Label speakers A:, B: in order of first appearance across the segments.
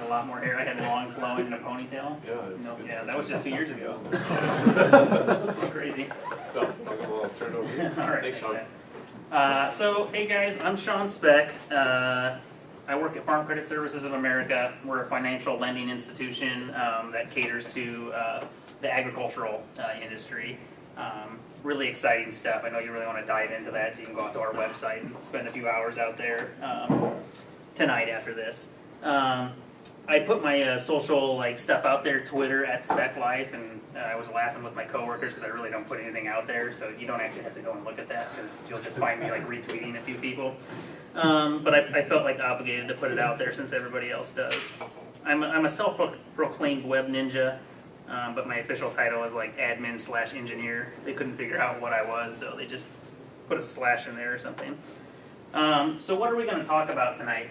A: a lot more hair. I had long flowing in a ponytail.
B: Yeah,
A: That was just 2 years ago. Crazy.
B: So, I'll turn it over here.
A: All right.
B: Thanks, Sean.
A: So, hey guys, I'm Sean Speck. I work at Farm Credit Services of America. We're a financial lending institution that caters to the agricultural industry. Really exciting stuff. I know you really want to dive into that, so you can go out to our website and spend a few hours out there tonight after this. I put my social stuff out there, Twitter at Speck Life, and I was laughing with my coworkers because I really don't put anything out there, so you don't actually have to go and look at that because you'll just find me retweeting a few people. But I felt obligated to put it out there since everybody else does. I'm a self-proclaimed web ninja, but my official title is admin/engineer. They couldn't figure out what I was, so they just put a slash in there or something. So what are we going to talk about tonight?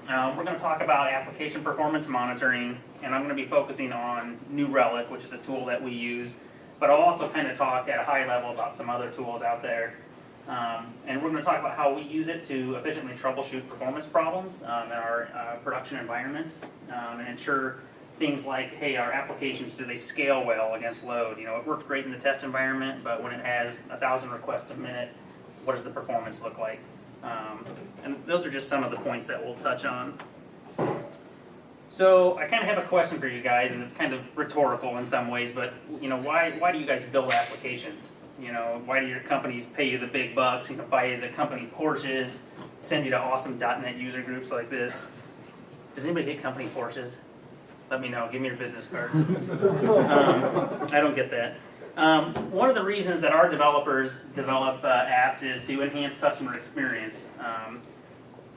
A: We're going to talk about application performance monitoring, and I'm going to be focusing on New Relic, which is a tool that we use, but I'll also kind of talk at a high level about some other tools out there. And we're going to talk about how we use it to efficiently troubleshoot performance problems in our production environments and ensure things like, hey, our applications, do they scale well against load? It works great in the test environment, but when it has 1,000 requests a minute, what does the performance look like? And those are just some of the points that we'll touch on. So I kind of have a question for you guys, and it's kind of rhetorical in some ways, but why do you guys build applications? Why do your companies pay you the big bucks, buy the company Porsches, send you to awesome .NET user groups like this? Does anybody get company Porsches? Let me know. Give me your business card. I don't get that. One of the reasons that our developers develop apps is to enhance customer experience.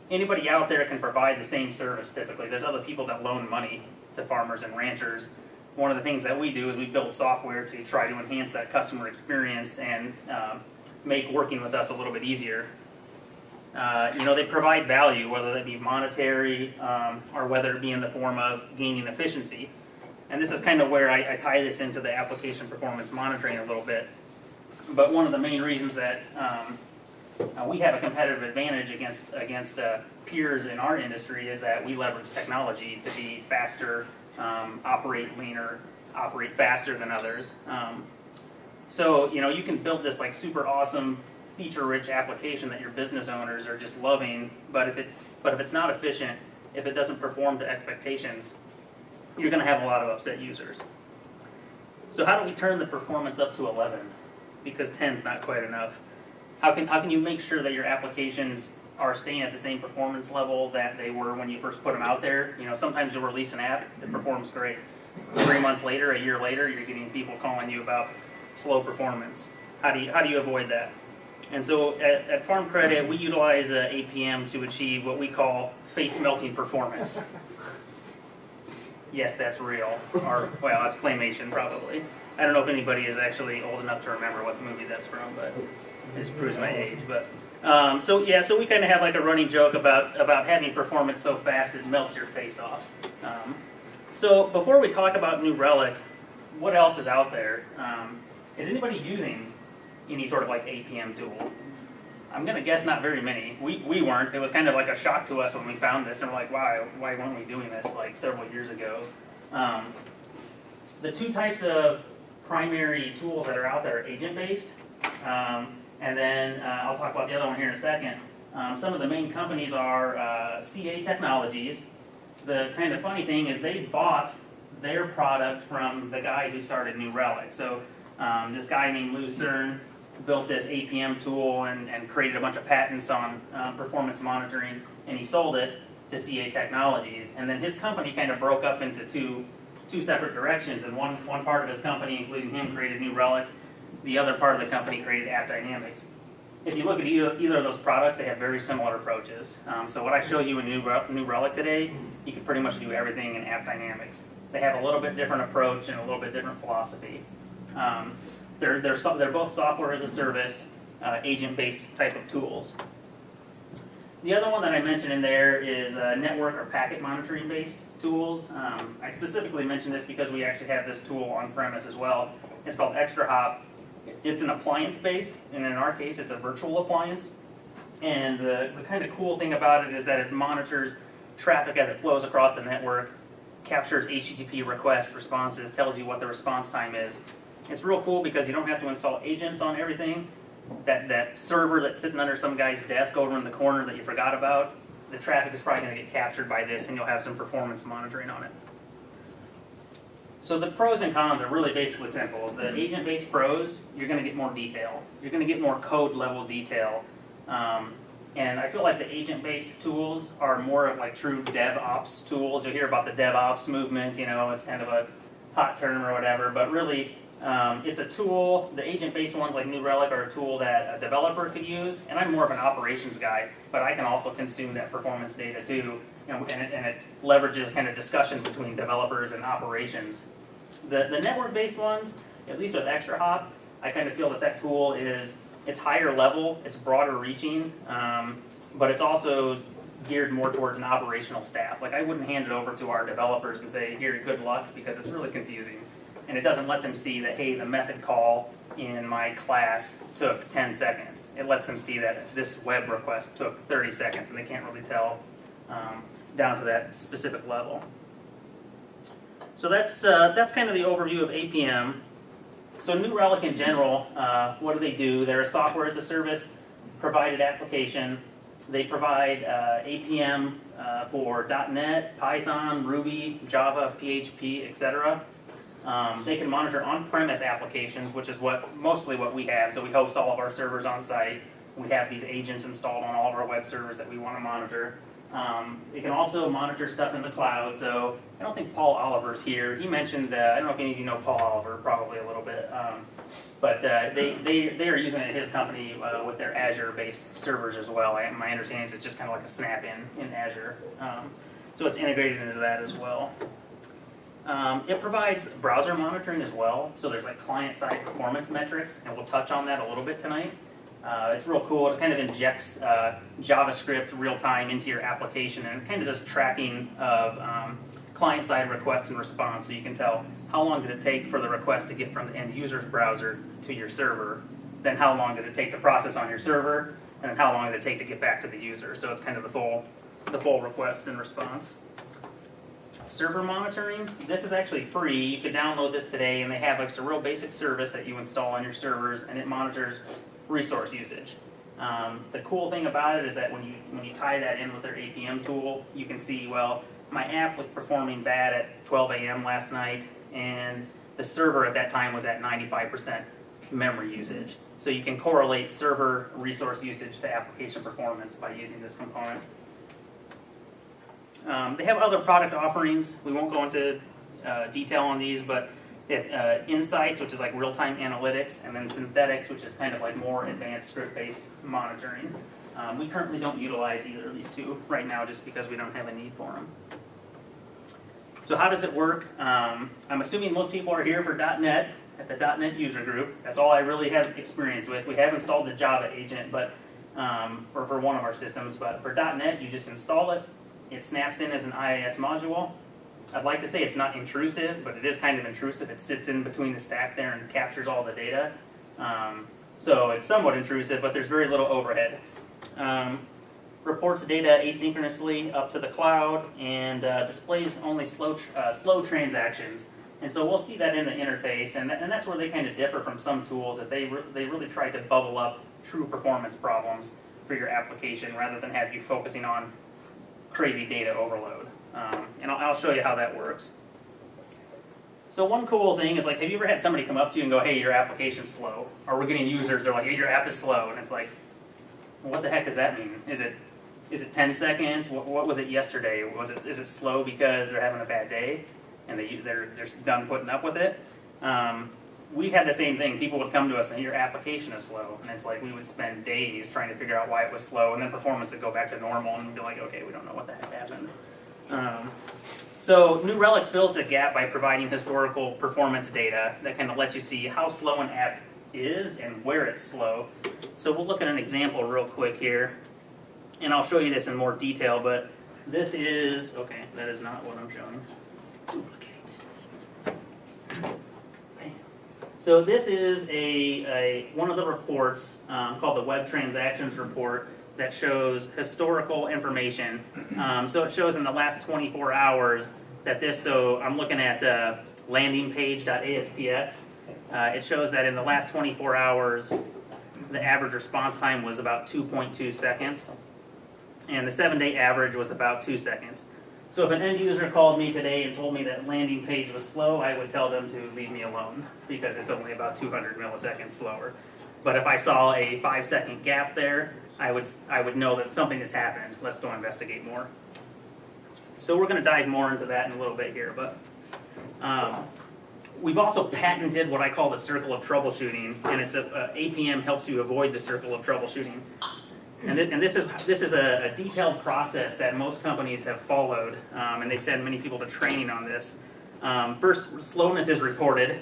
A: Anybody out there can provide the same service typically. There's other people that loan money to farmers and ranchers. One of the things that we do is we build software to try to enhance that customer experience and make working with us a little bit easier. They provide value, whether that be monetary or whether it be in the form of gaining efficiency. And this is kind of where I tie this into the application performance monitoring a little bit. But one of the main reasons that we have a competitive advantage against peers in our industry is that we leverage technology to be faster, operate leaner, operate faster than others. So you can build this super awesome, feature-rich application that your business owners are just loving, but if it's not efficient, if it doesn't perform to expectations, you're going to have a lot of upset users. So how do we turn the performance up to 11? Because 10 is not quite enough. How can you make sure that your applications are staying at the same performance level that they were when you first put them out there? Sometimes you'll release an app that performs great. 3 months later, a year later, you're getting people calling you about slow performance. How do you avoid that? And so at Farm Credit, we utilize APM to achieve what we call face-melting performance. Yes, that's real. Or, well, that's claymation, probably. I don't know if anybody is actually old enough to remember what movie that's from, but it just proves my age. But so we kind of have a running joke about having performance so fast it melts your face off. So before we talk about New Relic, what else is out there? Is anybody using any sort of APM tool? I'm going to guess not very many. We weren't. It was kind of a shock to us when we found this, and we're like, why weren't we doing this several years ago? The two types of primary tools that are out there are agent-based, and then I'll talk about the other one here in a second. Some of the main companies are CA Technologies. The kind of funny thing is they bought their product from the guy who started New Relic. So this guy named Lou Cern built this APM tool and created a bunch of patents on performance monitoring, and he sold it to CA Technologies. And then his company kind of broke up into two separate directions, and one part of his company, including him, created New Relic. The other part of the company created AppDynamics. If you look at either of those products, they have very similar approaches. So what I show you in New Relic today, you can pretty much do everything in AppDynamics. They have a little bit different approach and a little bit different philosophy. They're both software as a service, agent-based type of tools. The other one that I mentioned in there is network or packet monitoring-based tools. I specifically mentioned this because we actually have this tool on-premise as well. It's called ExtraHop. It's an appliance-based, and in our case, it's a virtual appliance. And the kind of cool thing about it is that it monitors traffic as it flows across the network, captures HTTP request responses, tells you what the response time is. It's real cool because you don't have to install agents on everything. That server that's sitting under some guy's desk over in the corner that you forgot about, the traffic is probably going to get captured by this, and you'll have some performance monitoring on it. So the pros and cons are really basically simple. The agent-based pros, you're going to get more detail. You're going to get more code-level detail. And I feel like the agent-based tools are more of like true DevOps tools. You'll hear about the DevOps movement, it's kind of a hot term or whatever, but really it's a tool. The agent-based ones like New Relic are a tool that a developer could use, and I'm more of an operations guy, but I can also consume that performance data too, and it leverages kind of discussion between developers and operations. The network-based ones, at least with Extra Hop, I kind of feel that tool it's higher level, it's broader reaching, but it's also geared more towards an operational staff. Like I wouldn't hand it over to our developers and say, here, good luck, because it's really confusing. And it doesn't let them see that, hey, the method call in my class took 10 seconds. It lets them see that this web request took 30 seconds, and they can't really tell down to that specific level. So that's kind of the overview of APM. So New Relic in general, what do? They're a software as a service provided application. They provide APM for .NET, Python, Ruby, Java, PHP, etc. They can monitor on-premise applications, which is mostly what we have. So we host all of our servers on site. We have these agents installed on all of our web servers that we want to monitor. It can also monitor stuff in the cloud. So I don't think Paul Oliver's here. He mentioned, I don't know if any of you know Paul Oliver, probably a little bit, but they are using it at his company with their Azure-based servers as well. My understanding is it's just kind of like a snap-in in Azure. So it's integrated into that as well. It provides browser monitoring as well. So there's like client-side performance metrics, and we'll touch on that a little bit tonight. It's real cool. It kind of injects JavaScript real-time into your application, and it kind of does tracking of client-side requests and response, so you can tell how long did it take for the request to get from the end user's browser to your server, then how long did it take to process on your server, and then how long did it take to get back to the user. So it's kind of the full request and response. Server monitoring, this is actually free. You could download this today, and they have just a real basic service that you install on your servers, and it monitors resource usage. The cool thing about it is that when you tie that in with their APM tool, you can see, well, my app was performing bad at 12 a.m. last night, and the server at that time was at 95% memory usage. So you can correlate server resource usage to application performance by using this component. They have other product offerings. We won't go into detail on these, but they have Insights, which is like real-time analytics, and then Synthetics, which is kind of like more advanced script-based monitoring. We currently don't utilize either of these two right now just because we don't have a need for them. So how does it work? I'm assuming most people are here for .NET at the .NET user group. That's all I really have experience with. We have installed the Java agent but for one of our systems, but for .NET you just install it. It snaps in as an IIS module. I'd like to say it's not intrusive, but it is kind of intrusive. It sits in between the stack there and captures all the data. So it's somewhat intrusive, but there's very little overhead. Reports data asynchronously up to the cloud and displays only slow transactions. And so we'll see that in the interface, and that's where they kind of differ from some tools, that they really try to bubble up true performance problems for your application rather than have you focusing on crazy data overload. And I'll show you how that works. So one cool thing is, like, have you ever had somebody come up to you and go, hey, your application's slow? Or we're getting users, they're like, hey, your app is slow. And it's like, well, what the heck does that mean? Is it 10 seconds? What was it yesterday? Is it slow because they're having a bad day and they're just done putting up with it? We had the same thing. People would come to us and your application is slow. And it's like we would spend days trying to figure out why it was slow, and then performance would go back to normal and we'd be like, okay, we don't know what the heck happened. So New Relic fills the gap by providing historical performance data that kind of lets you see how slow an app is and where it's slow. So we'll look at an example real quick here, and I'll show you this in more detail, but this is, okay, that is not what I'm showing. Duplicate. So this is one of the reports called the Web Transactions Report. that shows historical information. So it shows in the last 24 hours that this, so I'm looking at landingpage.aspx. It shows that in the last 24 hours, the average response time was about 2.2 seconds. And the 7-day average was about 2 seconds. So if an end user called me today and told me that landing page was slow, I would tell them to leave me alone because it's only about 200 milliseconds slower. But if I saw a 5-second gap there, I would know that something has happened. Let's go investigate more. So we're going to dive more into that in a little bit here. But we've also patented what I call the circle of troubleshooting, and it's APM helps you avoid the circle of troubleshooting. And this is a detailed process that most companies have followed, and they send many people to training on this. First, slowness is reported,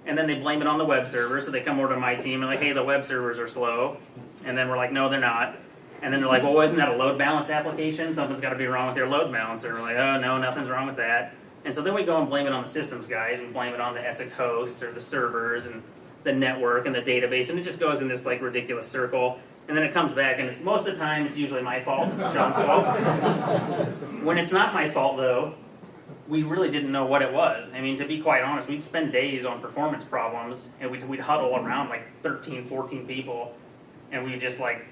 A: and then they blame it on the web server. So they come over to my team and like, hey, the web servers are slow, and then we're like, no, they're not. And then they're like, well, isn't that a load balance application? Something's got to be wrong with your load balancer. We're like, oh no, nothing's wrong with that. And so then we go and blame it on the systems guys. We blame it on the Essex hosts or the servers and the network and the database, and it just goes in this like ridiculous circle. And then it comes back, and most of the time it's usually my fault, it's John's fault. When it's not my fault, though, we really didn't know what it was. I mean, to be quite honest, we'd spend days on performance problems, and we'd huddle around like 13, 14 people, and we just like,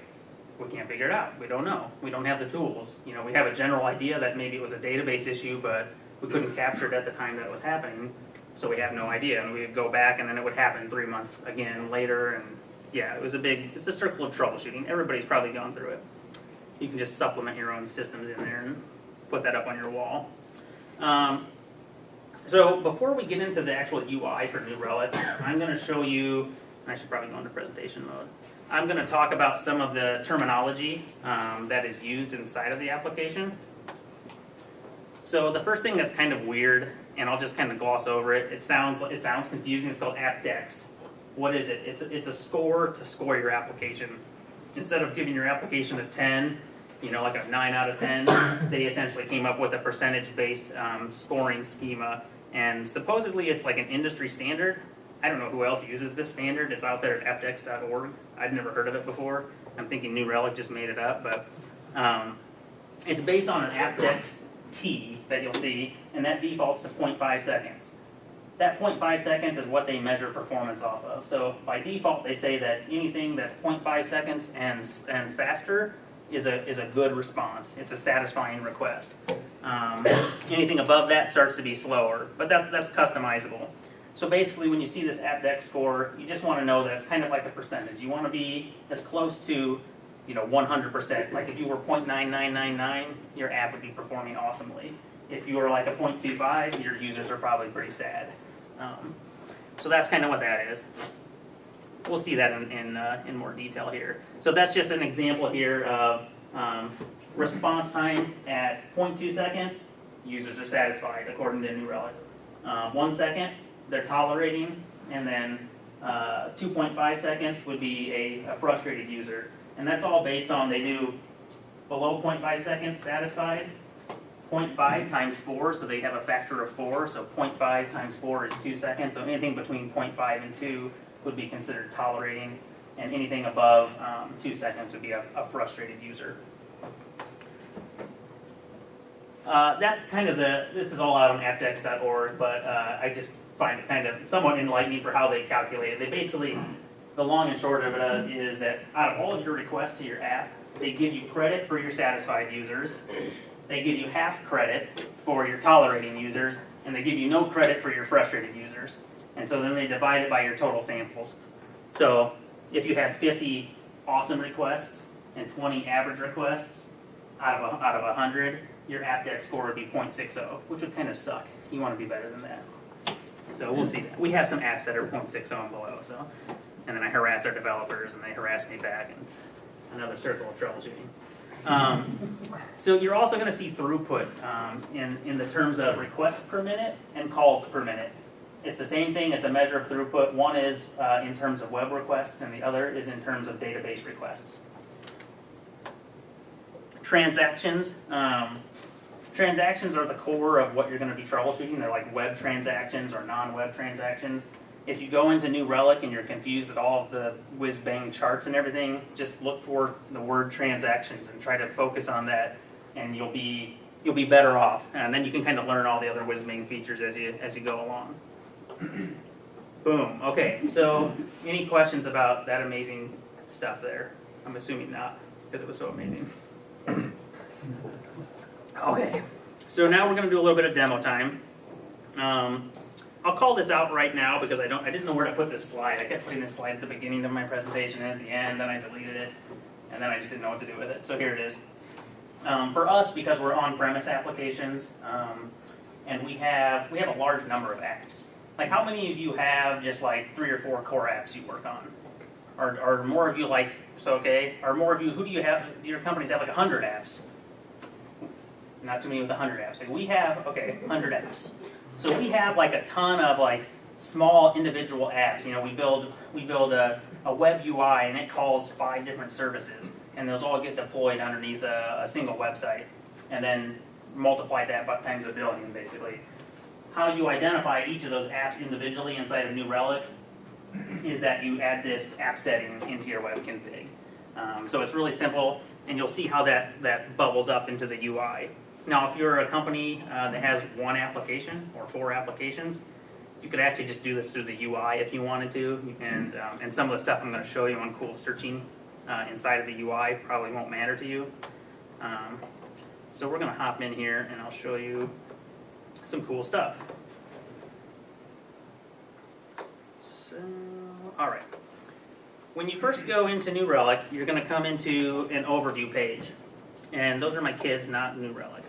A: we can't figure it out. We don't know. We don't have the tools. You know, we have a general idea that maybe it was a database issue, but we couldn't capture it at the time that it was happening, so we have no idea. And we'd go back, and then it would happen 3 months again later, and yeah, it's a circle of troubleshooting. Everybody's probably gone through it. You can just supplement your own systems in there and put that up on your wall. So before we get into the actual UI for New Relic, I'm going to show you, I should probably go into presentation mode. I'm going to talk about some of the terminology that is used inside of the application. So the first thing that's kind of weird, and I'll just kind of gloss over it, it sounds confusing, it's called AppDex. What is it? It's a score to score your application. Instead of giving your application a 10, you know, like a 9 out of 10, they essentially came up with a percentage-based scoring schema. And supposedly it's like an industry standard. I don't know who else uses this standard. It's out there at appdex.org. I'd never heard of it before. I'm thinking New Relic just made it up, but it's based on an AppDex T that you'll see, and that defaults to 0.5 seconds. That 0.5 seconds is what they measure performance off of. So by default, they say that anything that's 0.5 seconds and faster is a good response. It's a satisfying request. Anything above that starts to be slower, but that's customizable. So basically, when you see this AppDex score, you just want to know that it's kind of like a percentage. You want to be as close to 100%. Like if you were 0.9999, your app would be performing awesomely. If you were like a 0.25, your users are probably pretty sad. So that's kind of what that is. We'll see that in more detail here. So that's just an example here of response time at 0.2 seconds, users are satisfied according to New Relic. 1 second, they're tolerating, and then 2.5 seconds would be a frustrated user. And that's all based on, they do below 0.5 seconds satisfied, 0.5 times 4, so they have a factor of 4, so 0.5 times 4 is 2 seconds, so anything between 0.5 and 2 would be considered tolerating, and anything above 2 seconds would be a frustrated user. That's kind of this is all out on appdex.org, but I just find it kind of somewhat enlightening for how they calculate it. They basically, the long and short of it is that out of all of your requests to your app, they give you credit for your satisfied users, they give you half credit for your tolerating users, and they give you no credit for your frustrated users. And so then they divide it by your total samples. So if you had 50 awesome requests and 20 average requests out of 100, your AppDex score would be 0.60, which would kind of suck. You want to be better than that. So we'll see that. We have some apps that are 0.60 and below. So, and then I harass our developers, and they harass me back, and it's another circle of troubleshooting. So you're also going to see throughput in the terms of requests per minute and calls per minute. It's the same thing. It's a measure of throughput. One is in terms of web requests, and the other is in terms of database requests. Transactions. Transactions are the core of what you're going to be troubleshooting. They're like web transactions or non-web transactions. If you go into New Relic and you're confused at all of the whiz-bang charts and everything, just look for the word transactions and try to focus on that, and you'll be better off. And then you can kind of learn all the other whiz-bang features as you go along. Boom. Okay, so any questions about that amazing stuff there? I'm assuming not, because it was so amazing. Okay, so now we're going to do a little bit of demo time. I'll call this out right now because I didn't know where to put this slide. I kept putting this slide at the beginning of my presentation and at the end, then I deleted it, and then I just didn't know what to do with it. So here it is. For us, because we're on-premise applications, and we have a large number of apps. Like, how many of you have just like 3 or 4 core apps you work on? Or more of you like, are more of you, who do you have, do your companies have like 100 apps? Not too many with 100 apps. Like we have, 100 apps. So we have like a ton of like small individual apps. You know, we build a web UI and it calls 5 different services, and those all get deployed underneath a single website, and then multiply that by times a billion, basically. How you identify each of those apps individually inside of New Relic is that you add this app setting into your web config. So it's really simple, and you'll see how that bubbles up into the UI. Now, if you're a company that has 1 application or 4 applications, you could actually just do this through the UI if you wanted to, and some of the stuff I'm going to show you on cool searching inside of the UI probably won't matter to you. So we're going to hop in here, and I'll show you some cool stuff. So, all right. When you first go into New Relic, you're going to come into an overview page, and those are my kids, not New Relic.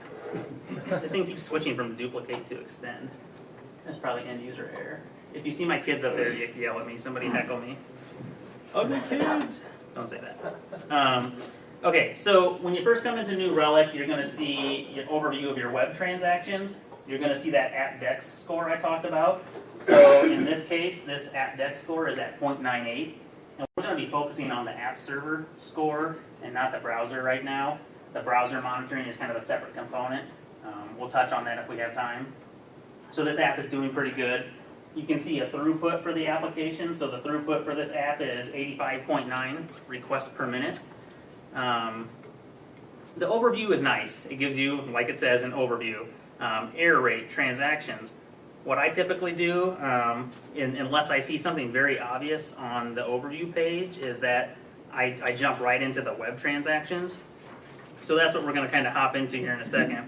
A: This thing keeps switching from duplicate to extend. That's probably end user error. If you see my kids up there, you yell at me. Somebody heckle me. Ugly kids. Don't say that. Okay, so when you first come into New Relic, you're going to see an overview of your web transactions. You're going to see that AppDex score I talked about. So in this case, this AppDex score is at 0.98. And we're going to be focusing on the app server score and not the browser right now. The browser monitoring is kind of a separate component. We'll touch on that if we have time. So this app is doing pretty good. You can see a throughput for the application. So the throughput for this app is 85.9 requests per minute. The overview is nice. It gives you, like it says, an overview. Error rate, transactions. What I typically do, unless I see something very obvious on the overview page, is that I jump right into the web transactions. So that's what we're going to kind of hop into here in a second.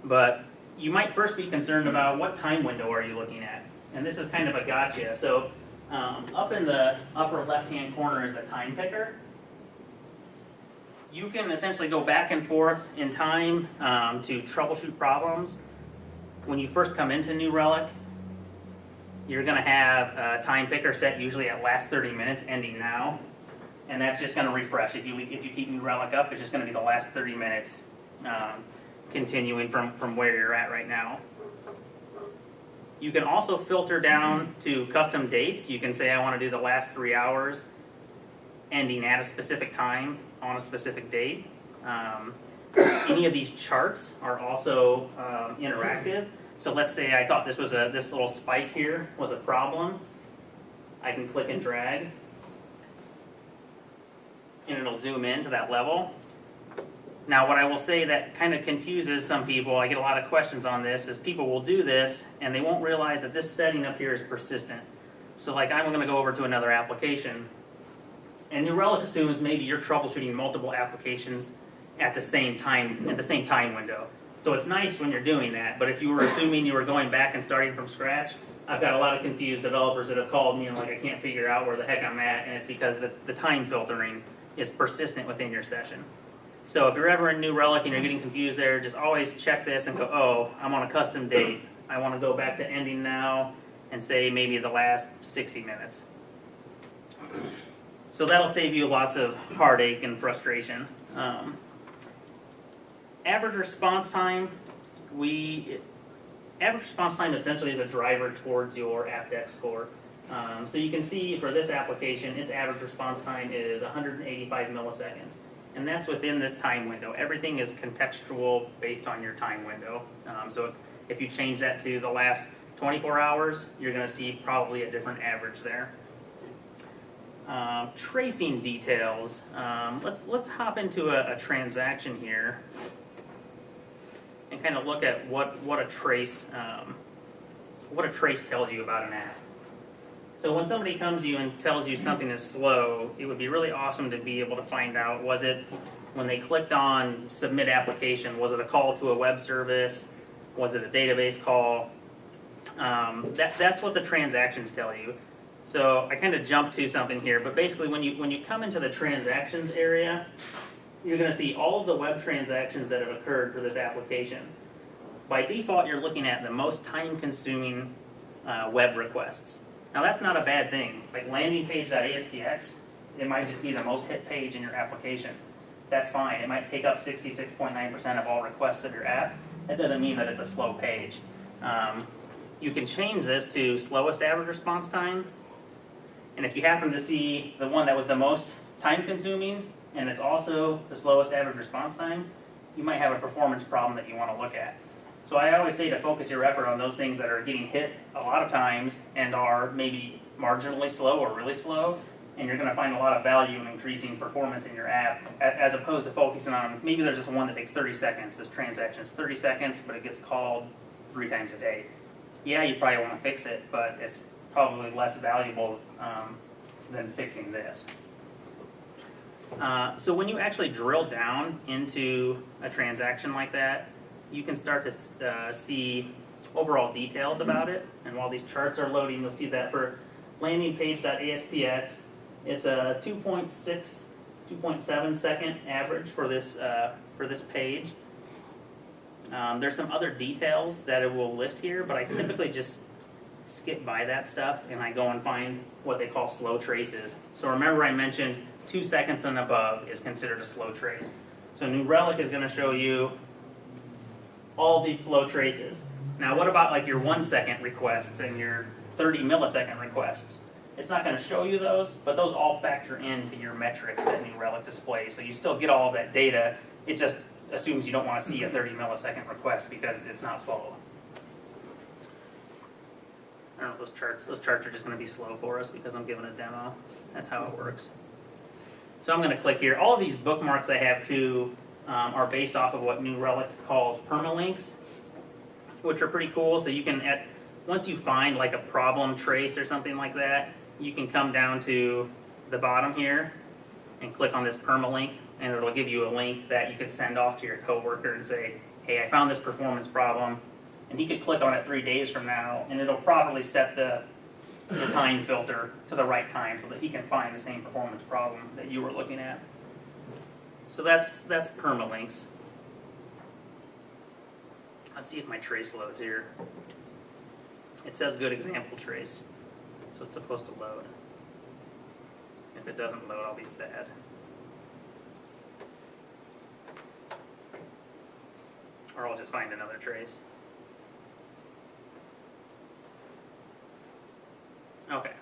A: But you might first be concerned about what time window are you looking at. And this is kind of a gotcha. So up in the upper left-hand corner is the time picker. You can essentially go back and forth in time to troubleshoot problems. When you first come into New Relic, you're going to have a time picker set usually at last 30 minutes, ending now. And that's just going to refresh. If you keep New Relic up, it's just going to be the last 30 minutes continuing from where you're at right now. You can also filter down to custom dates. You can say I want to do the last 3 hours ending at a specific time on a specific date. Any of these charts are also interactive. So let's say I thought this little spike here was a problem. I can click and drag, and it'll zoom in to that level. Now, what I will say that kind of confuses some people, I get a lot of questions on this, is people will do this and they won't realize that this setting up here is persistent. So like I'm going to go over to another application, and New Relic assumes maybe you're troubleshooting multiple applications at the same time window. So it's nice when you're doing that, but if you were assuming you were going back and starting from scratch, I've got a lot of confused developers that have called me and like I can't figure out where the heck I'm at, and it's because the time filtering is persistent within your session. So if you're ever in New Relic and you're getting confused there, just always check this and go, oh, I'm on a custom date. I want to go back to ending now and say maybe the last 60 minutes. So that'll save you lots of heartache and frustration. Average response time, average response time essentially is a driver towards your AppDex score. So you can see for this application, its average response time is 185 milliseconds. And that's within this time window. Everything is contextual based on your time window. So if you change that to the last 24 hours, you're going to see probably a different average there. Tracing details. Let's hop into a transaction here and kind of look at what a trace tells you about an app. So when somebody comes to you and tells you something is slow, it would be really awesome to be able to find out, was it when they clicked on submit application, was it a call to a web service? Was it a database call? That's what the transactions tell you. So I kind of jumped to something here, but basically when you come into the transactions area, you're going to see all of the web transactions that have occurred for this application. By default, you're looking at the most time-consuming web requests. Now that's not a bad thing. Like landingpage.aspx, it might just be the most hit page in your application. That's fine. It might take up 66.9% of all requests of your app. That doesn't mean that it's a slow page. You can change this to slowest average response time. And if you happen to see the one that was the most time consuming and it's also the slowest average response time, you might have a performance problem that you want to look at. So I always say to focus your effort on those things that are getting hit a lot of times and are maybe marginally slow or really slow, and you're going to find a lot of value in increasing performance in your app, as opposed to focusing on, maybe there's just one that takes 30 seconds. This transaction is 30 seconds, but it gets called 3 times a day. Yeah, you probably want to fix it, but it's probably less valuable than fixing this. So when you actually drill down into a transaction like that, you can start to see overall details about it. And while these charts are loading, you'll see that for landingpage.aspx, it's a 2.7 second average for this page. There's some other details that it will list here, but I typically just skip by that stuff and I go and find what they call slow traces. So remember I mentioned 2 seconds and above is considered a slow trace. So New Relic is going to show you all these slow traces. Now what about like your 1 second requests and your 30 millisecond requests? It's not going to show you those, but those all factor into your metrics that New Relic displays. So you still get all of that data. It just assumes you don't want to see a 30 millisecond request because it's not slow. I don't know if those charts are just going to be slow for us because I'm giving a demo. That's how it works. So I'm going to click here. All of these bookmarks I have too are based off of what New Relic calls permalinks, which are pretty cool. So you can, once you find like a problem trace or something like that, you can come down to the bottom here and click on this permalink, and it'll give you a link that you could send off to your coworker and say, hey, I found this performance problem. And he could click on it 3 days from now, and it'll properly set the time filter to the right time so that he can find the same performance problem that you were looking at. So that's permalinks. Let's see if my trace loads here. It says good example trace, so it's supposed to load. If it doesn't load, I'll be sad. Or I'll just find another trace. Okay,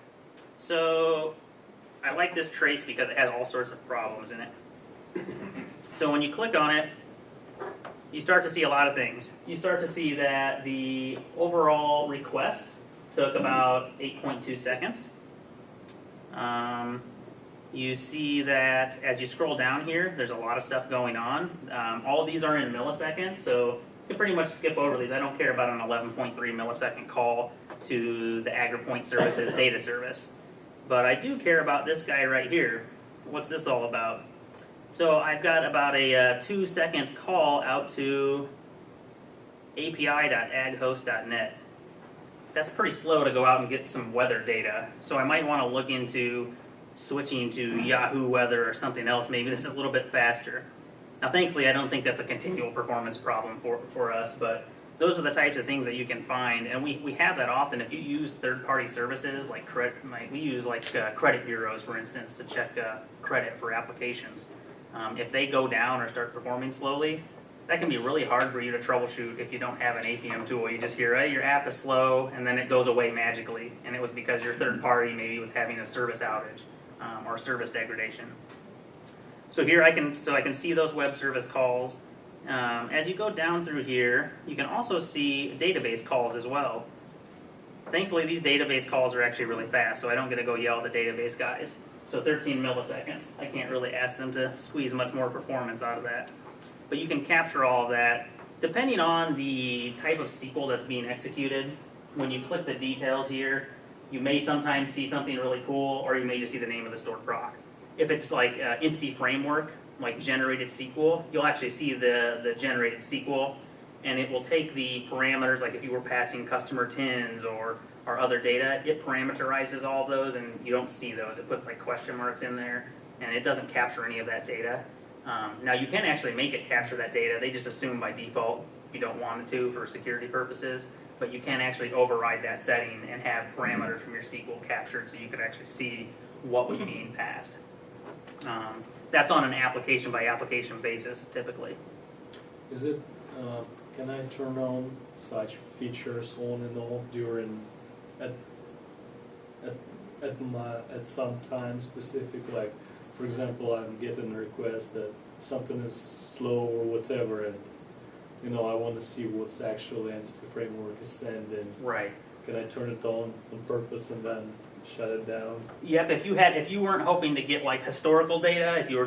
A: so I like this trace because it has all sorts of problems in it. So when you click on it, you start to see a lot of things. You start to see that the overall request took about 8.2 seconds. You see that as you scroll down here, there's a lot of stuff going on. All of these are in milliseconds, so you can pretty much skip over these. I don't care about an 11.3 millisecond call to the AgriPoint Services data service. But I do care about this guy right here. What's this all about? So I've got about a 2 second call out to api.aghost.net. That's pretty slow to go out and get some weather data. So I might want to look into switching to Yahoo Weather or something else maybe that's a little bit faster. Now thankfully I don't think that's a continual performance problem for us, but those are the types of things that you can find, and we have that often. If you use third-party services like we use credit bureaus, for instance, to check credit for applications. If they go down or start performing slowly, that can be really hard for you to troubleshoot if you don't have an APM tool. You just hear, hey, your app is slow, and then it goes away magically, and it was because your third party maybe was having a service outage or service degradation. So here I can see those web service calls. As you go down through here, you can also see database calls as well. Thankfully, these database calls are actually really fast, so I don't get to go yell at the database guys. So 13 milliseconds. I can't really ask them to squeeze much more performance out of that. But you can capture all of that. Depending on the type of SQL that's being executed, when you click the details here, you may sometimes see something really cool, or you may just see the name of the stored proc. If it's like entity framework, like generated SQL, you'll actually see the generated SQL, and it will take the parameters, like if you were passing customer TINs or other data, it parameterizes all of those, and you don't see those. It puts like question marks in there, and it doesn't capture any of that data. Now you can actually make it capture that data. They just assume by default you don't want it to for security purposes, but you can actually override that setting and have parameters from your SQL captured so you could actually see what was being passed. That's on an application by application basis typically.
C: Is it, can I turn on such features on and off during, at some time specific, like, for example, I'm getting a request that something is slow or whatever, and, you know, I want to see what's actually entity framework is sending.
A: Right.
C: Can I turn it on purpose and then shut it down?
A: Yep. If you weren't hoping to get like historical data, if you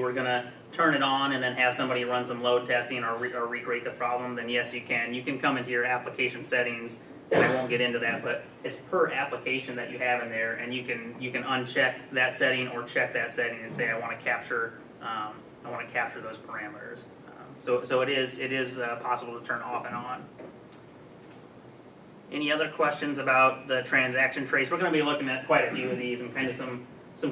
A: were gonna turn it on and then have somebody run some load testing or recreate the problem, then yes, you can. You can come into your application settings, and I won't get into that, but it's per application that you have in there, and you can uncheck that setting or check that setting and say I want to capture those parameters. So it is possible to turn off and on. Any other questions about the transaction trace? We're going to be looking at quite a few of these and kind of some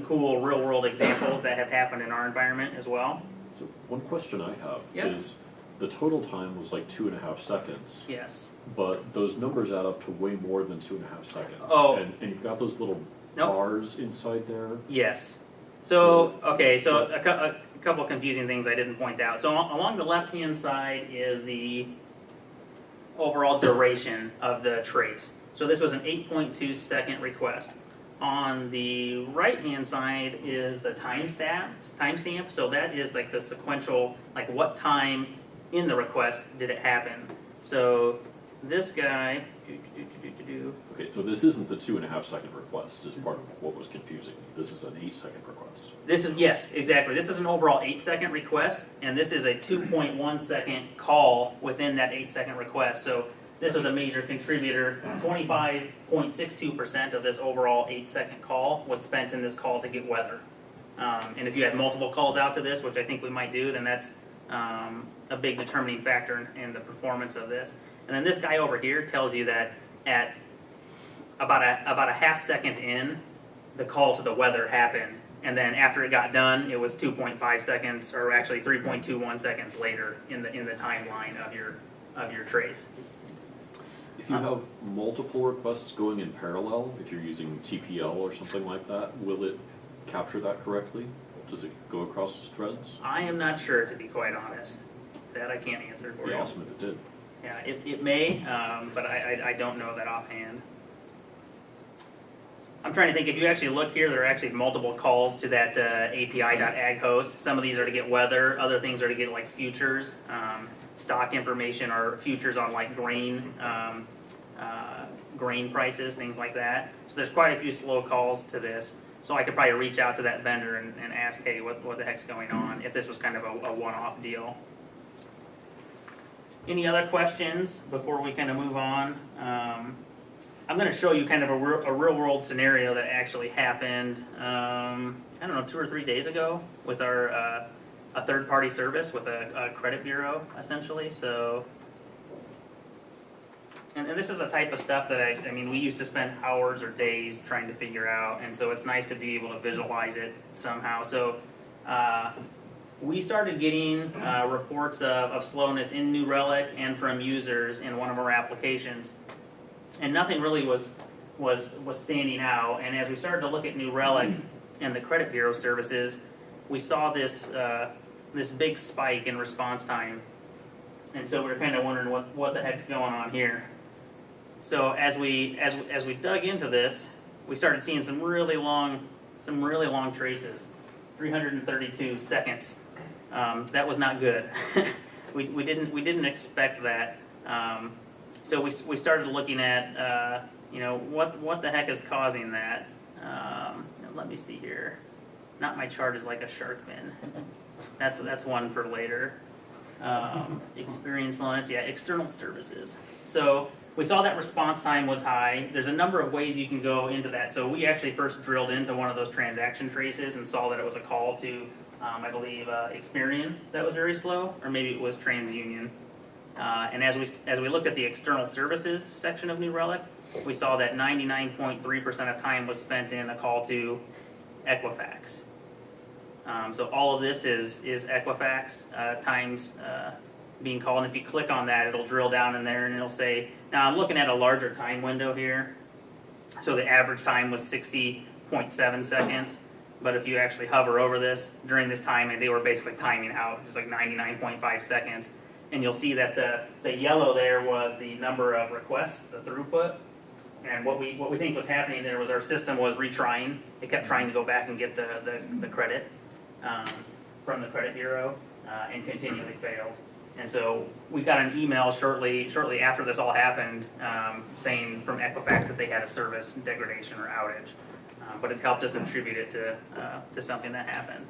A: cool real world examples that have happened in our environment as well.
D: So one question I have
A: Yep.
D: is the total time was like 2.5 seconds,
A: Yes.
D: but those numbers add up to way more than 2.5 seconds.
A: Oh.
D: And you've got those little
A: Nope.
D: bars inside there.
A: Yes. So, okay, so a couple of confusing things I didn't point out. So along the left-hand side is the overall duration of the trace. So this was an 8.2 second request. On the right-hand side is the timestamp. So that is like the sequential, like what time in the request did it happen. So this guy,
D: Okay, so this isn't the 2.5 second request is part of what was confusing me. This is an 8-second request.
A: this is, yes, exactly. This is an overall 8-second request, and this is a 2.1 second call within that 8-second request. So this was a major contributor. 25.62% of this overall 8-second call was spent in this call to get weather. And if you had multiple calls out to this, which I think we might do, then that's a big determining factor in the performance of this. And then this guy over here tells you that at about a half second in, the call to the weather happened, and then after it got done, it was 2.5 seconds, or actually 3.21 seconds later in the timeline of your trace.
D: If you have multiple requests going in parallel, if you're using TPL or something like that, will it capture that correctly? Does it go across threads?
A: I am not sure, to be quite honest. That I can't answer for
D: It'd be
A: you.
D: awesome if it did.
A: Yeah, it may, but I don't know that offhand. I'm trying to think, if you actually look here, there are actually multiple calls to that API.ag host. Some of these are to get weather, other things are to get like futures, stock information, or futures on like grain prices, things like that. So there's quite a few slow calls to this. So I could probably reach out to that vendor and ask, hey, what the heck's going on, if this was kind of a one-off deal. Any other questions before we kind of move on? I'm going to show you kind of a real-world scenario that actually happened, I don't know, 2 or 3 days ago with our a third-party service with a credit bureau, essentially. So, and this is the type of stuff that I mean, we used to spend hours or days trying to figure out, and so it's nice to be able to visualize it somehow. So, we started getting reports of slowness in New Relic and from users in one of our applications, and nothing really was standing out. And as we started to look at New Relic and the credit bureau services, we saw this big spike in response time, and so we were kind of wondering what the heck's going on here. So as we dug into this, we started seeing some really long traces, 332 seconds. That was not good. we didn't expect that. So we started looking at you know, what the heck is causing that? Let me see here. Not my chart is like a shark fin. That's one for later. Experience lowness, yeah, external services. So we saw that response time was high. There's a number of ways you can go into that. So we actually first drilled into one of those transaction traces and saw that it was a call to, I believe, Experian that was very slow, or maybe it was TransUnion. And as we looked at the external services section of New Relic, we saw that 99.3% of time was spent in a call to Equifax. So all of this is Equifax times being called. And if you click on that, it'll drill down in there and it'll say, now I'm looking at a larger time window here. So the average time was 60.7 seconds. But if you actually hover over this, during this time, they were basically timing out, just like 99.5 seconds. And you'll see that the yellow there was the number of requests, the throughput. And what we think was happening there was our system was retrying. It kept trying to go back and get the credit from the credit bureau and continually failed. And so we got an email shortly after this all happened saying from Equifax that they had a service degradation or outage. But it helped us attribute it to something that happened.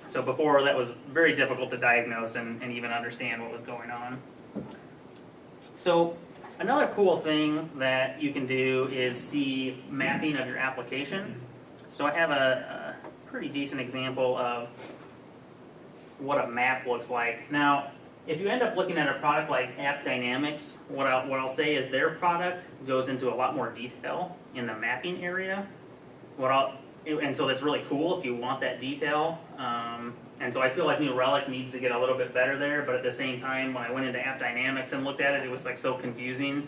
A: So before, that was very difficult to diagnose and even understand what was going on. So another cool thing that you can do is see mapping of your application. So I have a pretty decent example of what a map looks like. Now, if you end up looking at a product like App Dynamics, what I'll say is their product goes into a lot more detail in the mapping area. And so that's really cool if you want that detail. And so I feel like New Relic needs to get a little bit better there, but at the same time, when I went into App Dynamics and looked at it, it was like so confusing,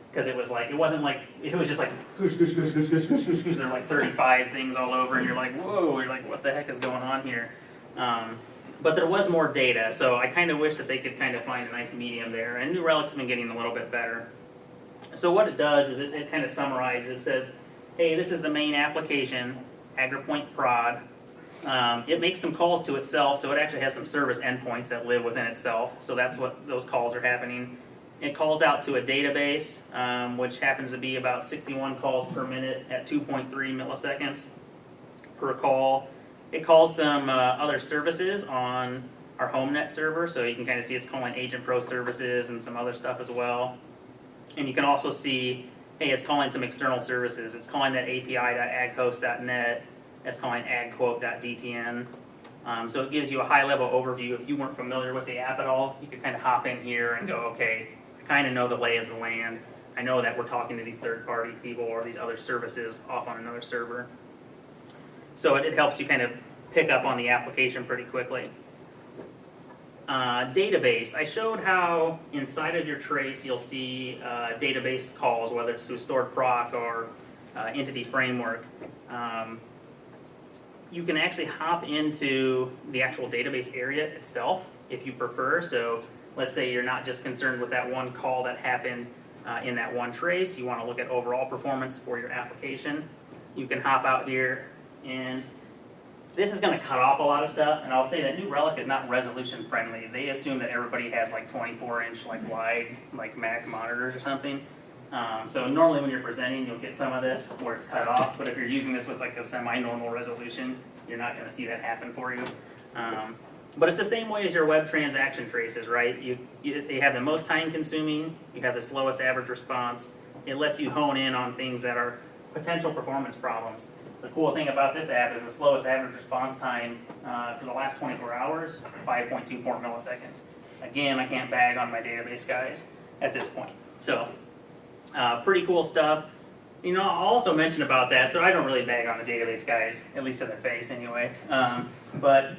A: because it was just like, there are like 35 things all over, and you're like, whoa, you're like, what the heck is going on here? But there was more data, so I kind of wish that they could kind of find a nice medium there, and New Relic's been getting a little bit better. So what it does is it kind of summarizes. It says, hey, this is the main application, AgriPoint Prod. It makes some calls to itself, so it actually has some service endpoints that live within itself, so that's what those calls are happening. It calls out to a database, which happens to be about 61 calls per minute at 2.3 milliseconds per call. It calls some other services on our HomeNet server, so you can kind of see it's calling Agent Pro services and some other stuff as well. And you can also see, hey, it's calling some external services. It's calling that api.aghost.net. It's calling agquote.dtn. So it gives you a high-level overview. If you weren't familiar with the app at all, you could kind of hop in here and go, okay, I kind of know the lay of the land. I know that we're talking to these third-party people or these other services off on another server. So it helps you kind of pick up on the application pretty quickly. Database. I showed how inside of your trace you'll see database calls, whether it's through stored proc or entity framework. You can actually hop into the actual database area itself if you prefer. So let's say you're not just concerned with that one call that happened in that one trace. You want to look at overall performance for your application. You can hop out here, and this is going to cut off a lot of stuff. And I'll say that New Relic is not resolution friendly. They assume that everybody has like 24-inch like wide like Mac monitors or something. So normally when you're presenting, you'll get some of this where it's cut off, but if you're using this with like a semi-normal resolution, you're not going to see that happen for you. But it's the same way as your web transaction traces, right? They have the most time consuming, you have the slowest average response. It lets you hone in on things that are potential performance problems. The cool thing about this app is the slowest average response time for the last 24 hours, 5.24 milliseconds. Again, I can't bag on my database guys at this point. So, pretty cool stuff. You know, I'll also mention about that, so I don't really bag on the database guys, at least to their face anyway. But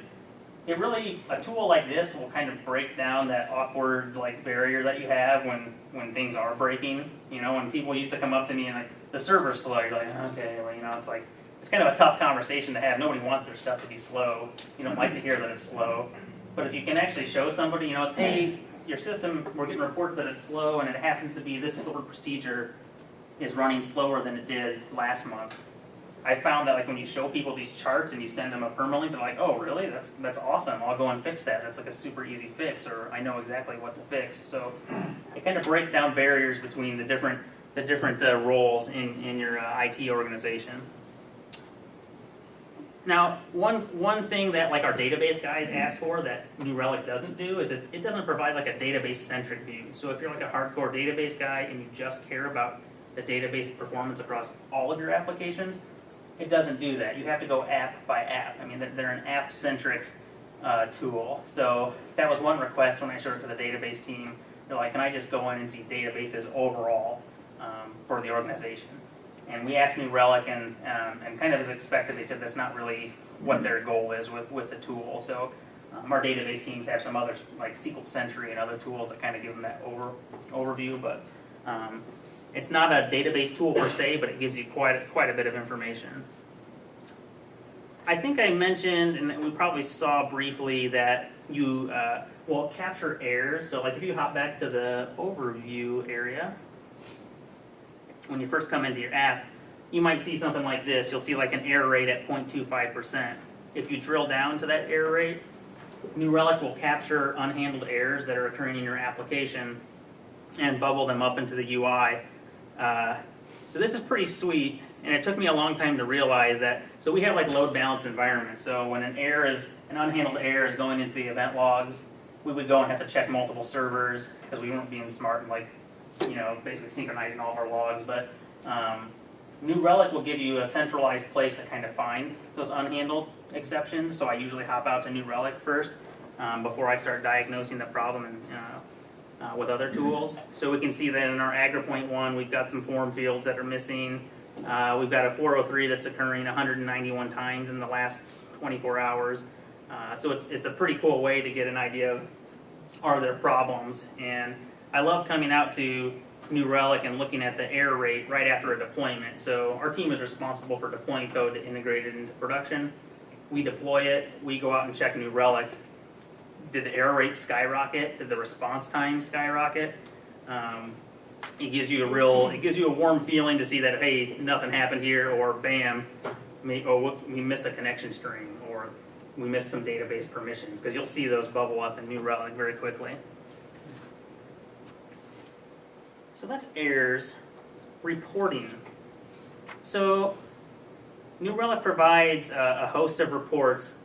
A: it really, a tool like this will kind of break down that awkward like barrier that you have when things are breaking. You know, when people used to come up to me and like, the server's slow, you're like, okay, well, you know, it's kind of a tough conversation to have. Nobody wants their stuff to be slow. You don't like to hear that it's slow. But if you can actually show somebody, you know, it's, hey, your system, we're getting reports that it's slow, and it happens to be this stored procedure is running slower than it did last month. I found that like when you show people these charts and you send them a permalink, they're like, oh, really? That's awesome. I'll go and fix that. That's like a super easy fix, or I know exactly what to fix. So it kind of breaks down barriers between the different the different roles in your IT organization. Now, one thing that like our database guys asked for that New Relic doesn't do is it doesn't provide like a database-centric view. So if you're like a hardcore database guy and you just care about the database performance across all of your applications, it doesn't do that. You have to go app by app. I mean, they're an app-centric tool. So that was one request when I showed it to the database team. They're like, can I just go in and see databases overall for the organization? And we asked New Relic, and kind of as expected, they said that's not really what their goal is with the tool. So our database teams have some others like SQL Sentry and other tools that kind of give them that overview, but it's not a database tool per se, but it gives you quite a bit of information. I think I mentioned, and we probably saw briefly, that you will capture errors. So like if you hop back to the overview area, when you first come into your app, you might see something like this. You'll see like an error rate at 0.25%. If you drill down to that error rate, New Relic will capture unhandled errors that are occurring in your application and bubble them up into the UI. So this is pretty sweet, and it took me a long time to realize that. So we have like load balance environments. So when an unhandled error is going into the event logs, we would go and have to check multiple servers because we weren't being smart and like, basically synchronizing all of our logs. But New Relic will give you a centralized place to kind of find those unhandled exceptions. So I usually hop out to New Relic first before I start diagnosing the problem with other tools. So we can see that in our AgriPoint 1, we've got some form fields that are missing. We've got a 403 that's occurring 191 times in the last 24 hours. So it's a pretty cool way to get an idea of, are there problems? And I love coming out to New Relic and looking at the error rate right after a deployment. So our team is responsible for deploying code to integrate it into production. We deploy it, we go out and check New Relic. Did the error rate skyrocket? Did the response time skyrocket? It gives you a warm feeling to see that, hey, nothing happened here, or bam, whoops, we missed a connection string, or we missed some database permissions, because you'll see those bubble up in New Relic very quickly. So that's errors. Reporting. So New Relic provides a host of reports,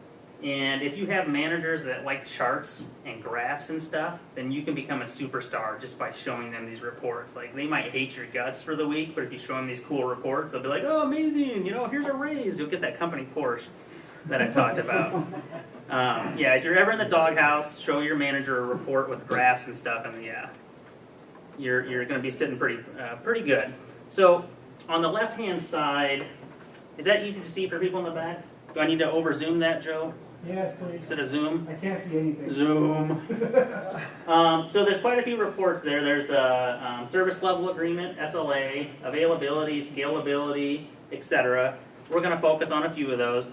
A: and if you have managers that like charts and graphs and stuff, then you can become a superstar just by showing them these reports. Like, they might hate your guts for the week, but if you show them these cool reports, they'll be like, oh, amazing, here's a raise. You'll get that company Porsche that I talked about. If you're ever in the doghouse, show your manager a report with graphs and stuff, and you're going to be sitting pretty good. So on the left-hand side, is that easy to see for people in the back? Do I need to over-zoom that, Joe?
E: Yes, please.
A: Is it a zoom?
E: I can't see anything.
A: Zoom. So there's quite a few reports there. There's a service level agreement, SLA, availability, scalability, etc. We're going to focus on a few of those.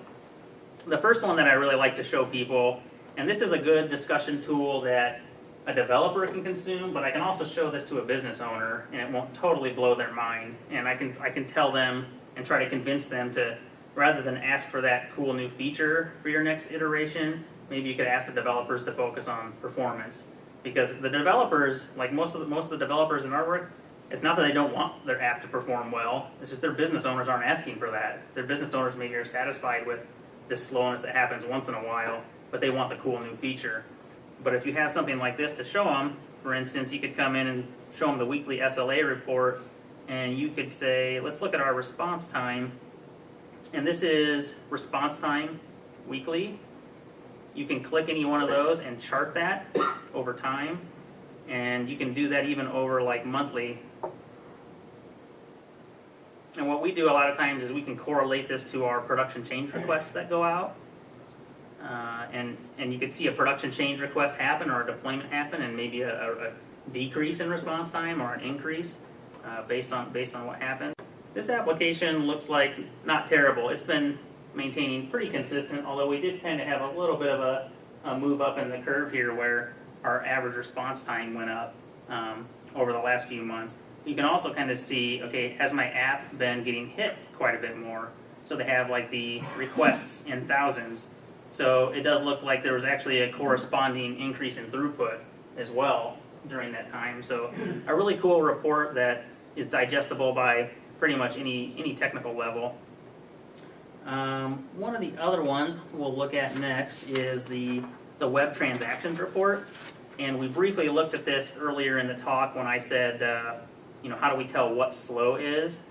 A: The first one that I really like to show people, and this is a good discussion tool that a developer can consume, but I can also show this to a business owner, and it won't totally blow their mind. And I can tell them and try to convince them to, rather than ask for that cool new feature for your next iteration, maybe you could ask the developers to focus on performance. Because the developers, like most of the developers in our work, it's not that they don't want their app to perform well, it's just their business owners aren't asking for that. Their business owners maybe are satisfied with this slowness that happens once in a while, but they want the cool new feature. But if you have something like this to show them, for instance, you could come in and show them the weekly SLA report, and you could say, let's look at our response time. And this is response time weekly. You can click any one of those and chart that over time. And you can do that even over like monthly. And what we do a lot of times is we can correlate this to our production change requests that go out. And you could see a production change request happen or a deployment happen, and maybe a decrease in response time or an increase based on what happened. This application looks like not terrible. It's been maintaining pretty consistent, although we did kind of have a little bit of a move up in the curve here where our average response time went up over the last few months. You can also kind of see, okay, has my app been getting hit quite a bit more? So they have like the requests in thousands. So it does look like there was actually a corresponding increase in throughput as well during that time. So a really cool report that is digestible by pretty much any technical level. One of the other ones we'll look at next is the web transactions report. And we briefly looked at this earlier in the talk when I said, how do we tell what slow is?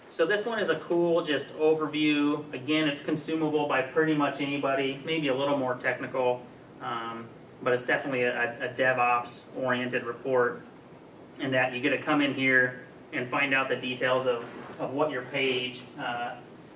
A: So this one is a cool just overview. Again, it's consumable by pretty much anybody, maybe a little more technical, but it's definitely a DevOps-oriented report in that you get to come in here and find out the details of what your page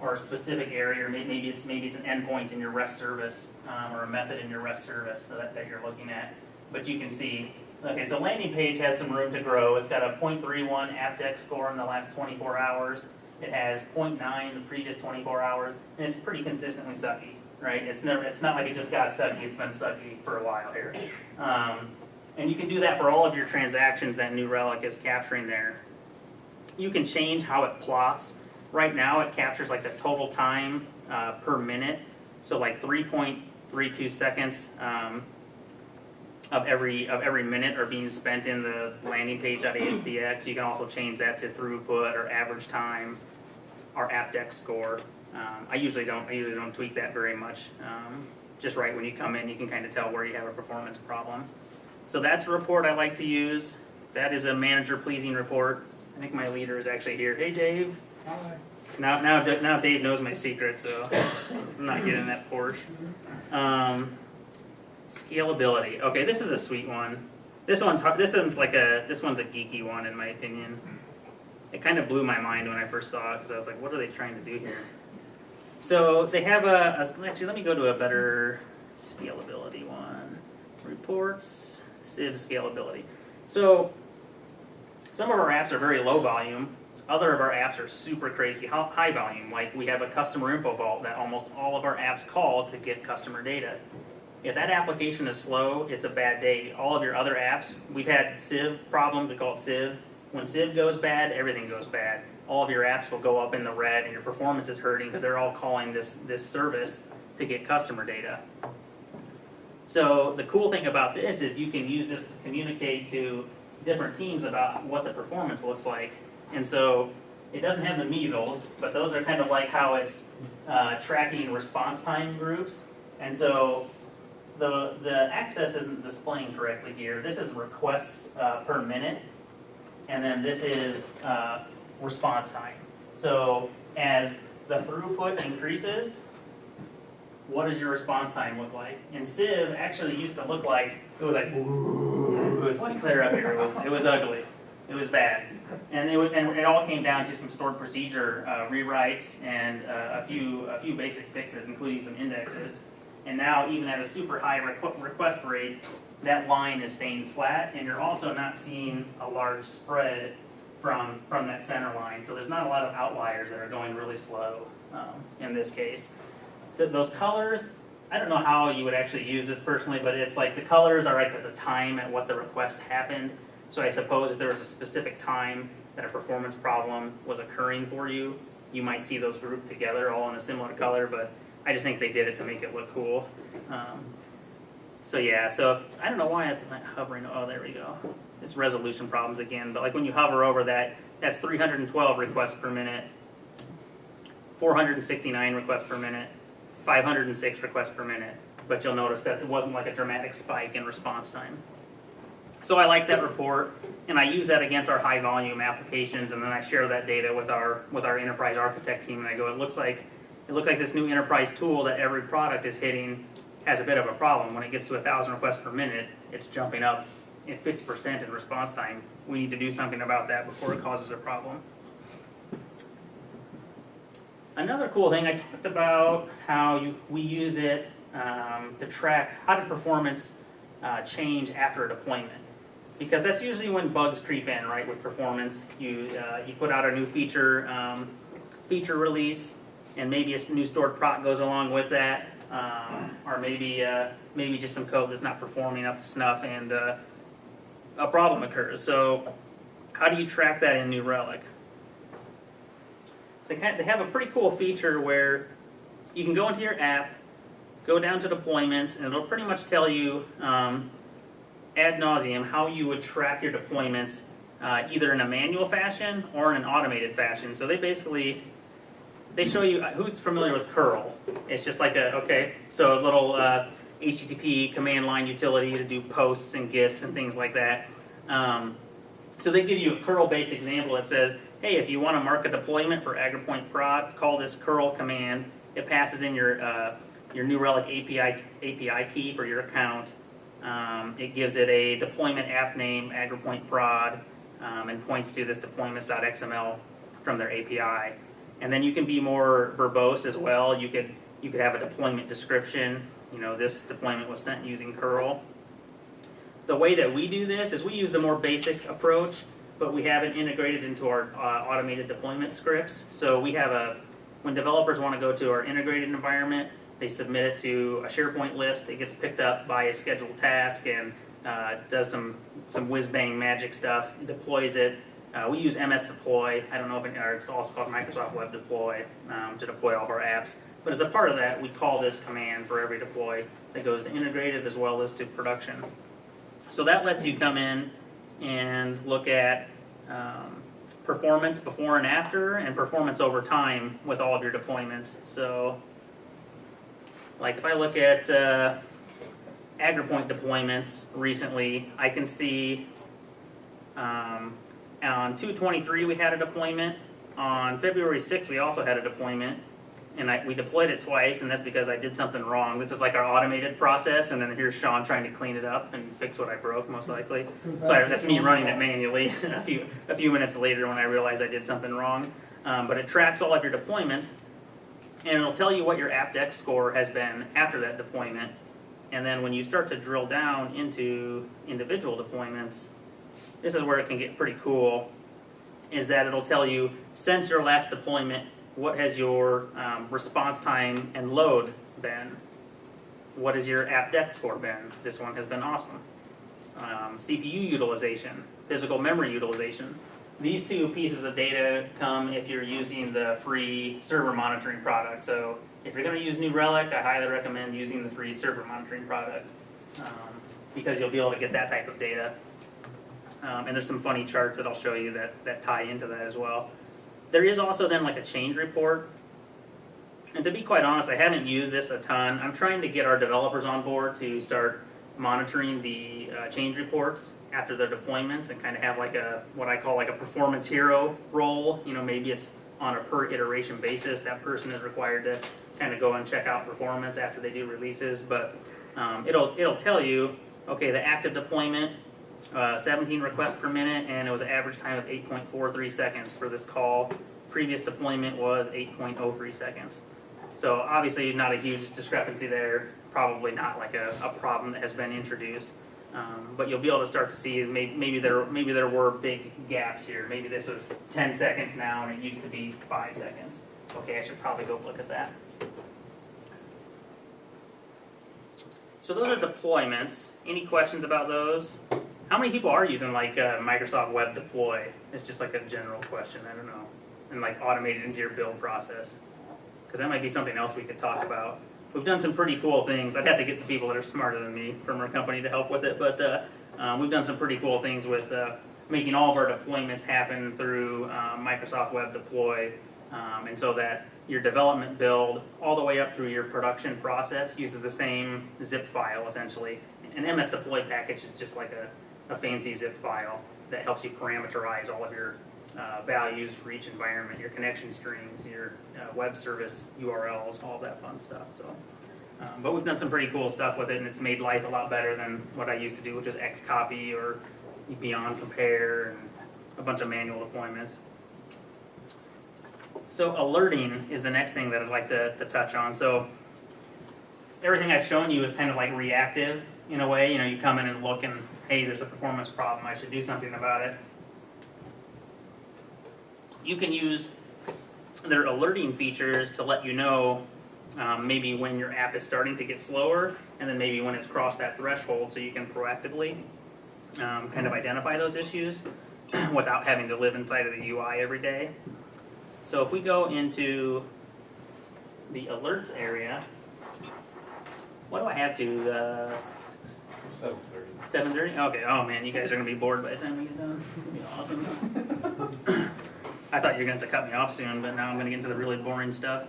A: or a specific area, or maybe it's an endpoint in your REST service or a method in your REST service that you're looking at. But you can see, okay, so landing page has some room to grow. It's got a 0.31 AppDex score in the last 24 hours. It has 0.9 the previous 24 hours, and it's pretty consistently sucky, right? It's not like it just got sucky. It's been sucky for a while here. And you can do that for all of your transactions that New Relic is capturing there. You can change how it plots. Right now it captures like the total time per minute. So like 3.32 seconds of every minute are being spent in the landing page.aspx. You can also change that to throughput or average time or AppDex score. I usually don't tweak that very much. Just right when you come in, you can kind of tell where you have a performance problem. So that's a report I like to use. That is a manager pleasing report. I think my leader is actually here. Hey, Dave.
E: Hi.
A: Now Dave knows my secret, so I'm not getting that Porsche. Scalability. Okay, this is a sweet one. This one's a geeky one in my opinion. It kind of blew my mind when I first saw it because I was like, what are they trying to do here? So they have actually, let me go to a better scalability one. Reports, Civ scalability. So some of our apps are very low volume. Other of our apps are super crazy high volume. Like we have a customer info vault that almost all of our apps call to get customer data. If that application is slow, it's a bad day. All of your other apps, we've had Civ problems, we call it Civ. When Civ goes bad, everything goes bad. All of your apps will go up in the red and your performance is hurting because they're all calling this service to get customer data. So the cool thing about this is you can use this to communicate to different teams about what the performance looks like. And so it doesn't have the measles, but those are kind of like how it's tracking response time groups. And so the access isn't displaying correctly here. This is requests per minute, and then this is response time. So as the throughput increases, what does your response time look like? And Civ actually used to look like, it was like, ooh, it was like clear up here. It was ugly. It was bad. And it all came down to some stored procedure rewrites and a few basic fixes, including some indexes. And now, even at a super high request rate, that line is staying flat, and you're also not seeing a large spread from that center line. So there's not a lot of outliers that are going really slow in this case. Those colors, I don't know how you would actually use this personally, but it's like the colors are like at the time at what the request happened. So I suppose if there was a specific time that a performance problem was occurring for you, you might see those grouped together all in a similar color, but I just think they did it to make it look cool. So yeah, so I don't know why it's not hovering. Oh, there we go. It's resolution problems again, but like when you hover over that, that's 312 requests per minute, 469 requests per minute, 506 requests per minute, but you'll notice that it wasn't like a dramatic spike in response time. So I like that report, and I use that against our high volume applications, and then I share that data with our enterprise architect team, and I go, it looks like this new enterprise tool that every product is hitting has a bit of a problem. When it gets to 1,000 requests per minute, it's jumping up in 50% in response time. We need to do something about that before it causes a problem. Another cool thing, I talked about how we use it to track how did performance change after a deployment. Because that's usually when bugs creep in, right, with performance. You put out a new feature release, and maybe a new stored proc goes along with that, or maybe just some code that's not performing up to snuff, and a problem occurs. So how do you track that in New Relic? They have a pretty cool feature where you can go into your app, go down to deployments, and it'll pretty much tell you ad nauseum how you would track your deployments either in a manual fashion or in an automated fashion. So they show you, who's familiar with curl? It's just like so a little HTTP command line utility to do posts and GIFs and things like that. So they give you a curl-based example that says, hey, if you want to mark a deployment for AgriPoint prod, call this curl command. It passes in your New Relic API key for your account. It gives it a deployment app name, AgriPoint prod, and points to this deployments.xml from their API. And then you can be more verbose as well. You could have a deployment description. This deployment was sent using curl. The way that we do this is we use the more basic approach, but we have it integrated into our automated deployment scripts. So we have when developers want to go to our integrated environment, they submit it to a SharePoint list. It gets picked up by a scheduled task and does some whiz-bang magic stuff, deploys it. We use MS Deploy. I don't know if it's also called Microsoft Web Deploy to deploy all of our apps. But as a part of that, we call this command for every deploy that goes to integrated as well as to production. So that lets you come in and look at performance before and after and performance over time with all of your deployments. So like if I look at AgriPoint deployments recently, I can see on 2/23 we had a deployment. On February 6th we also had a deployment. And we deployed it twice, and that's because I did something wrong. This is like our automated process, and then here's Sean trying to clean it up and fix what I broke, most likely. So that's me running it manually a few minutes later when I realized I did something wrong. But it tracks all of your deployments, and it'll tell you what your AppDex score has been after that deployment. And then when you start to drill down into individual deployments, this is where it can get pretty cool, is that it'll tell you, since your last deployment, what has your response time and load been? What has your AppDex score been? This one has been awesome. CPU utilization, physical memory utilization. These two pieces of data come if you're using the free server monitoring product. So if you're going to use New Relic, I highly recommend using the free server monitoring product because you'll be able to get that type of data. And there's some funny charts that I'll show you that tie into that as well. There is also then like a change report. And to be quite honest, I haven't used this a ton. I'm trying to get our developers on board to start monitoring the change reports after their deployments and kind of have like what I call like a performance hero role. Maybe it's on a per iteration basis. That person is required to kind of go and check out performance after they do releases. But it'll tell you, okay, the active deployment, 17 requests per minute, and it was an average time of 8.43 seconds for this call. Previous deployment was 8.03 seconds. So obviously not a huge discrepancy there, probably not like a problem that has been introduced. But you'll be able to start to see maybe there were big gaps here. Maybe this was 10 seconds now and it used to be 5 seconds. Okay, I should probably go look at that. So those are deployments. Any questions about those? How many people are using like Microsoft Web Deploy? It's just like a general question, I don't know. And like automated into your build process. Because that might be something else we could talk about. We've done some pretty cool things. I'd have to get some people that are smarter than me from our company to help with it. But we've done some pretty cool things with making all of our deployments happen through Microsoft Web Deploy. And so that your development build all the way up through your production process uses the same zip file essentially. An MS Deploy package is just like a fancy zip file that helps you parameterize all of your values for each environment, your connection strings, your web service URLs, all that fun stuff. So, but we've done some pretty cool stuff with it, and it's made life a lot better than what I used to do, which is Xcopy or Beyond Compare and a bunch of manual deployments. So alerting is the next thing that I'd like to touch on. So everything I've shown you is kind of like reactive in a way. You come in and look and, hey, there's a performance problem, I should do something about it. You can use their alerting features to let you know maybe when your app is starting to get slower, and then maybe when it's crossed that threshold, so you can proactively kind of identify those issues without having to live inside of the UI every day. So if we go into the alerts area, what do I have to
B: 7:30.
A: 7:30? Okay, oh man, you guys are gonna be bored by the time we get done. It's gonna be awesome. I thought you were gonna have to cut me off soon, but now I'm gonna get into the really boring stuff.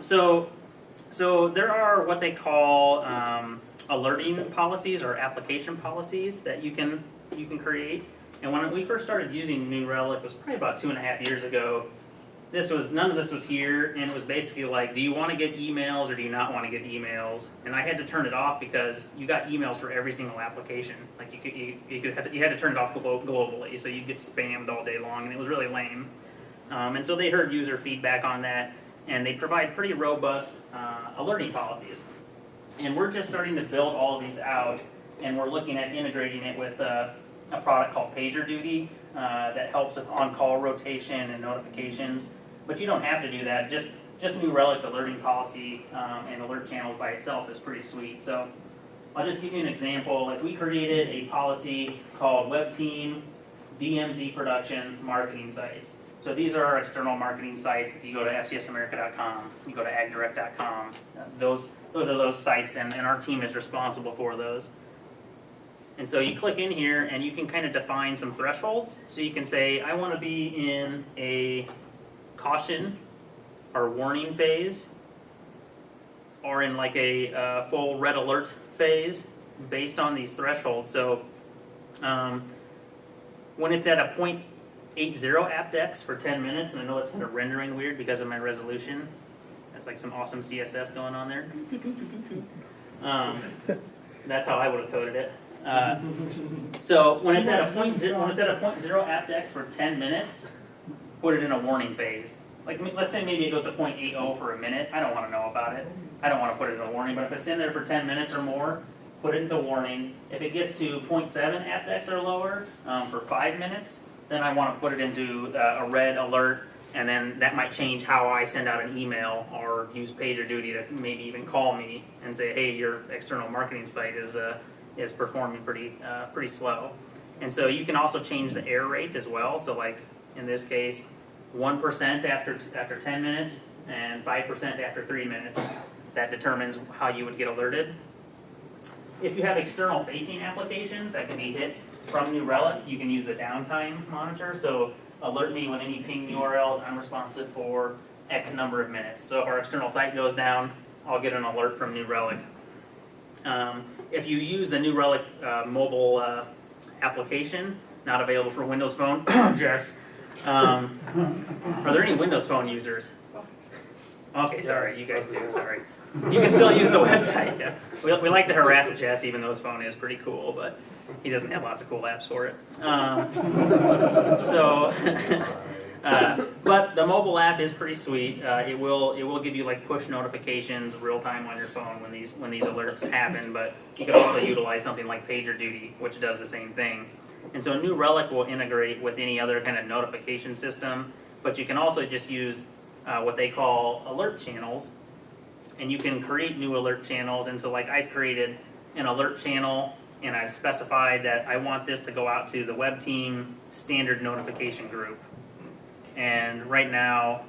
A: So there are what they call alerting policies or application policies that you can create. And when we first started using New Relic, it was probably about 2.5 years ago. None of this was here, and it was basically like, do you want to get emails or do you not want to get emails? And I had to turn it off because you got emails for every single application. Like you had to turn it off globally, so you get spammed all day long, and it was really lame. And so they heard user feedback on that, and they provide pretty robust alerting policies. And we're just starting to build all of these out, and we're looking at integrating it with a product called PagerDuty that helps with on-call rotation and notifications. But you don't have to do that. Just New Relic's alerting policy and alert channels by itself is pretty sweet. So I'll just give you an example. If we created a policy called Web Team DMZ Production Marketing Sites. So these are our external marketing sites. If you go to fcsamerica.com, you go to agdirect.com, those are those sites, and our team is responsible for those. And so you click in here, and you can kind of define some thresholds. So you can say, I want to be in a caution or warning phase, or in like a full red alert phase based on these thresholds. So when it's at a 0.80 aptX for 10 minutes, and I know it's kind of rendering weird because of my resolution. That's like some awesome CSS going on there. That's how I would have coded it. So when it's at a 0.0 aptX for 10 minutes, put it in a warning phase. Like let's say maybe it goes to 0.80 for a minute. I don't want to know about it. I don't want to put it in a warning. But if it's in there for 10 minutes or more, put it into warning. If it gets to 0.7 aptX or lower for 5 minutes, then I want to put it into a red alert. And then that might change how I send out an email or use PagerDuty to maybe even call me and say, hey, your external marketing site is performing pretty slow. And so you can also change the error rate as well. So like in this case, 1% after 10 minutes and 5% after 3 minutes. That determines how you would get alerted. If you have external facing applications that can be hit from New Relic, you can use the downtime monitor. So alert me when any ping URL is unresponsive for X number of minutes. So if our external site goes down, I'll get an alert from New Relic. If you use the New Relic mobile application, not available for Windows Phone, Jess, are there any Windows Phone users? Okay, sorry, you guys do, sorry. You can still use the website. Yeah. We like to harass Jess, even though his phone is pretty cool, but he doesn't have lots of cool apps for it. But the mobile app is pretty sweet. It will give you like push notifications real time on your phone when these alerts happen. But you can also utilize something like PagerDuty, which does the same thing. And so New Relic will integrate with any other kind of notification system. But you can also just use what they call alert channels, and you can create new alert channels. And so like I've created an alert channel, and I've specified that I want this to go out to the web team standard notification group. And right now,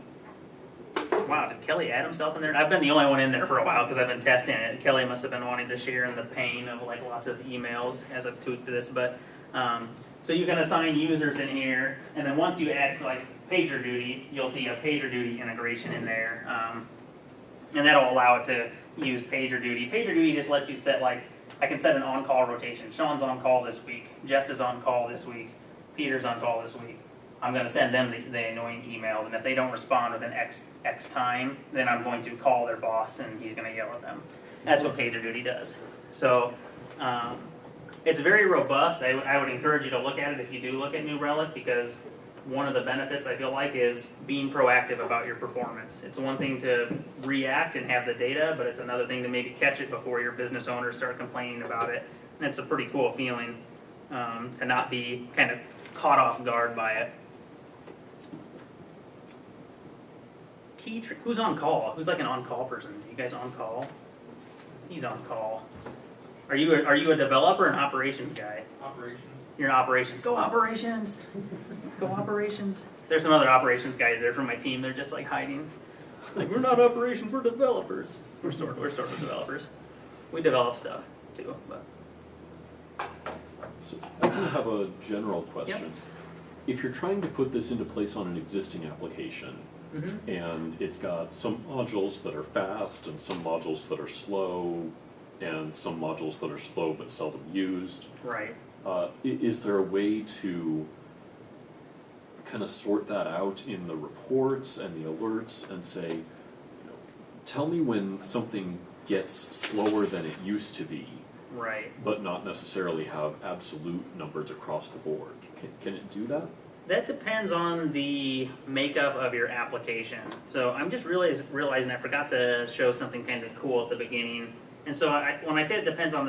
A: wow, did Kelly add himself in there? I've been the only one in there for a while because I've been testing it. Kelly must have been wanting to share in the pain of like lots of emails as I've tweaked this. But so you can assign users in here, and then once you add like PagerDuty, you'll see a PagerDuty integration in there, and that'll allow it to use PagerDuty. PagerDuty just lets you set like, I can set an on-call rotation. Sean's on call this week. Jess is on call this week. Peter's on call this week. I'm going to send them the annoying emails, and if they don't respond within X time, then I'm going to call their boss, and he's going to yell at them. That's what PagerDuty does. So it's very robust. I would encourage you to look at it if you do look at New Relic, because one of the benefits I feel like is being proactive about your performance. It's one thing to react and have the data, but it's another thing to maybe catch it before your business owners start complaining about it. And it's a pretty cool feeling to not be kind of caught off guard by it. Who's on call? Who's like an on-call person? You guys on call? He's on call. Are you a developer or an operations guy?
B: Operations.
A: You're in operations. Go operations! Go operations! There's some other operations guys there from my team. They're just like hiding. Like, we're not operations, we're developers. We're sort of developers. We develop stuff. too, but.
D: So I kind of have a general question. If you're trying to put this into place on an existing application, and it's got some modules that are fast and some modules that are slow and some modules that are slow but seldom used,
A: Right.
D: Is there a way to kind of sort that out in the reports and the alerts and say, you know, tell me when something gets slower than it used to be,
A: Right.
D: but not necessarily have absolute numbers across the board? Can it do that?
A: That depends on the makeup of your application. So I'm just realizing I forgot to show something kind of cool at the beginning. And so when I say it depends on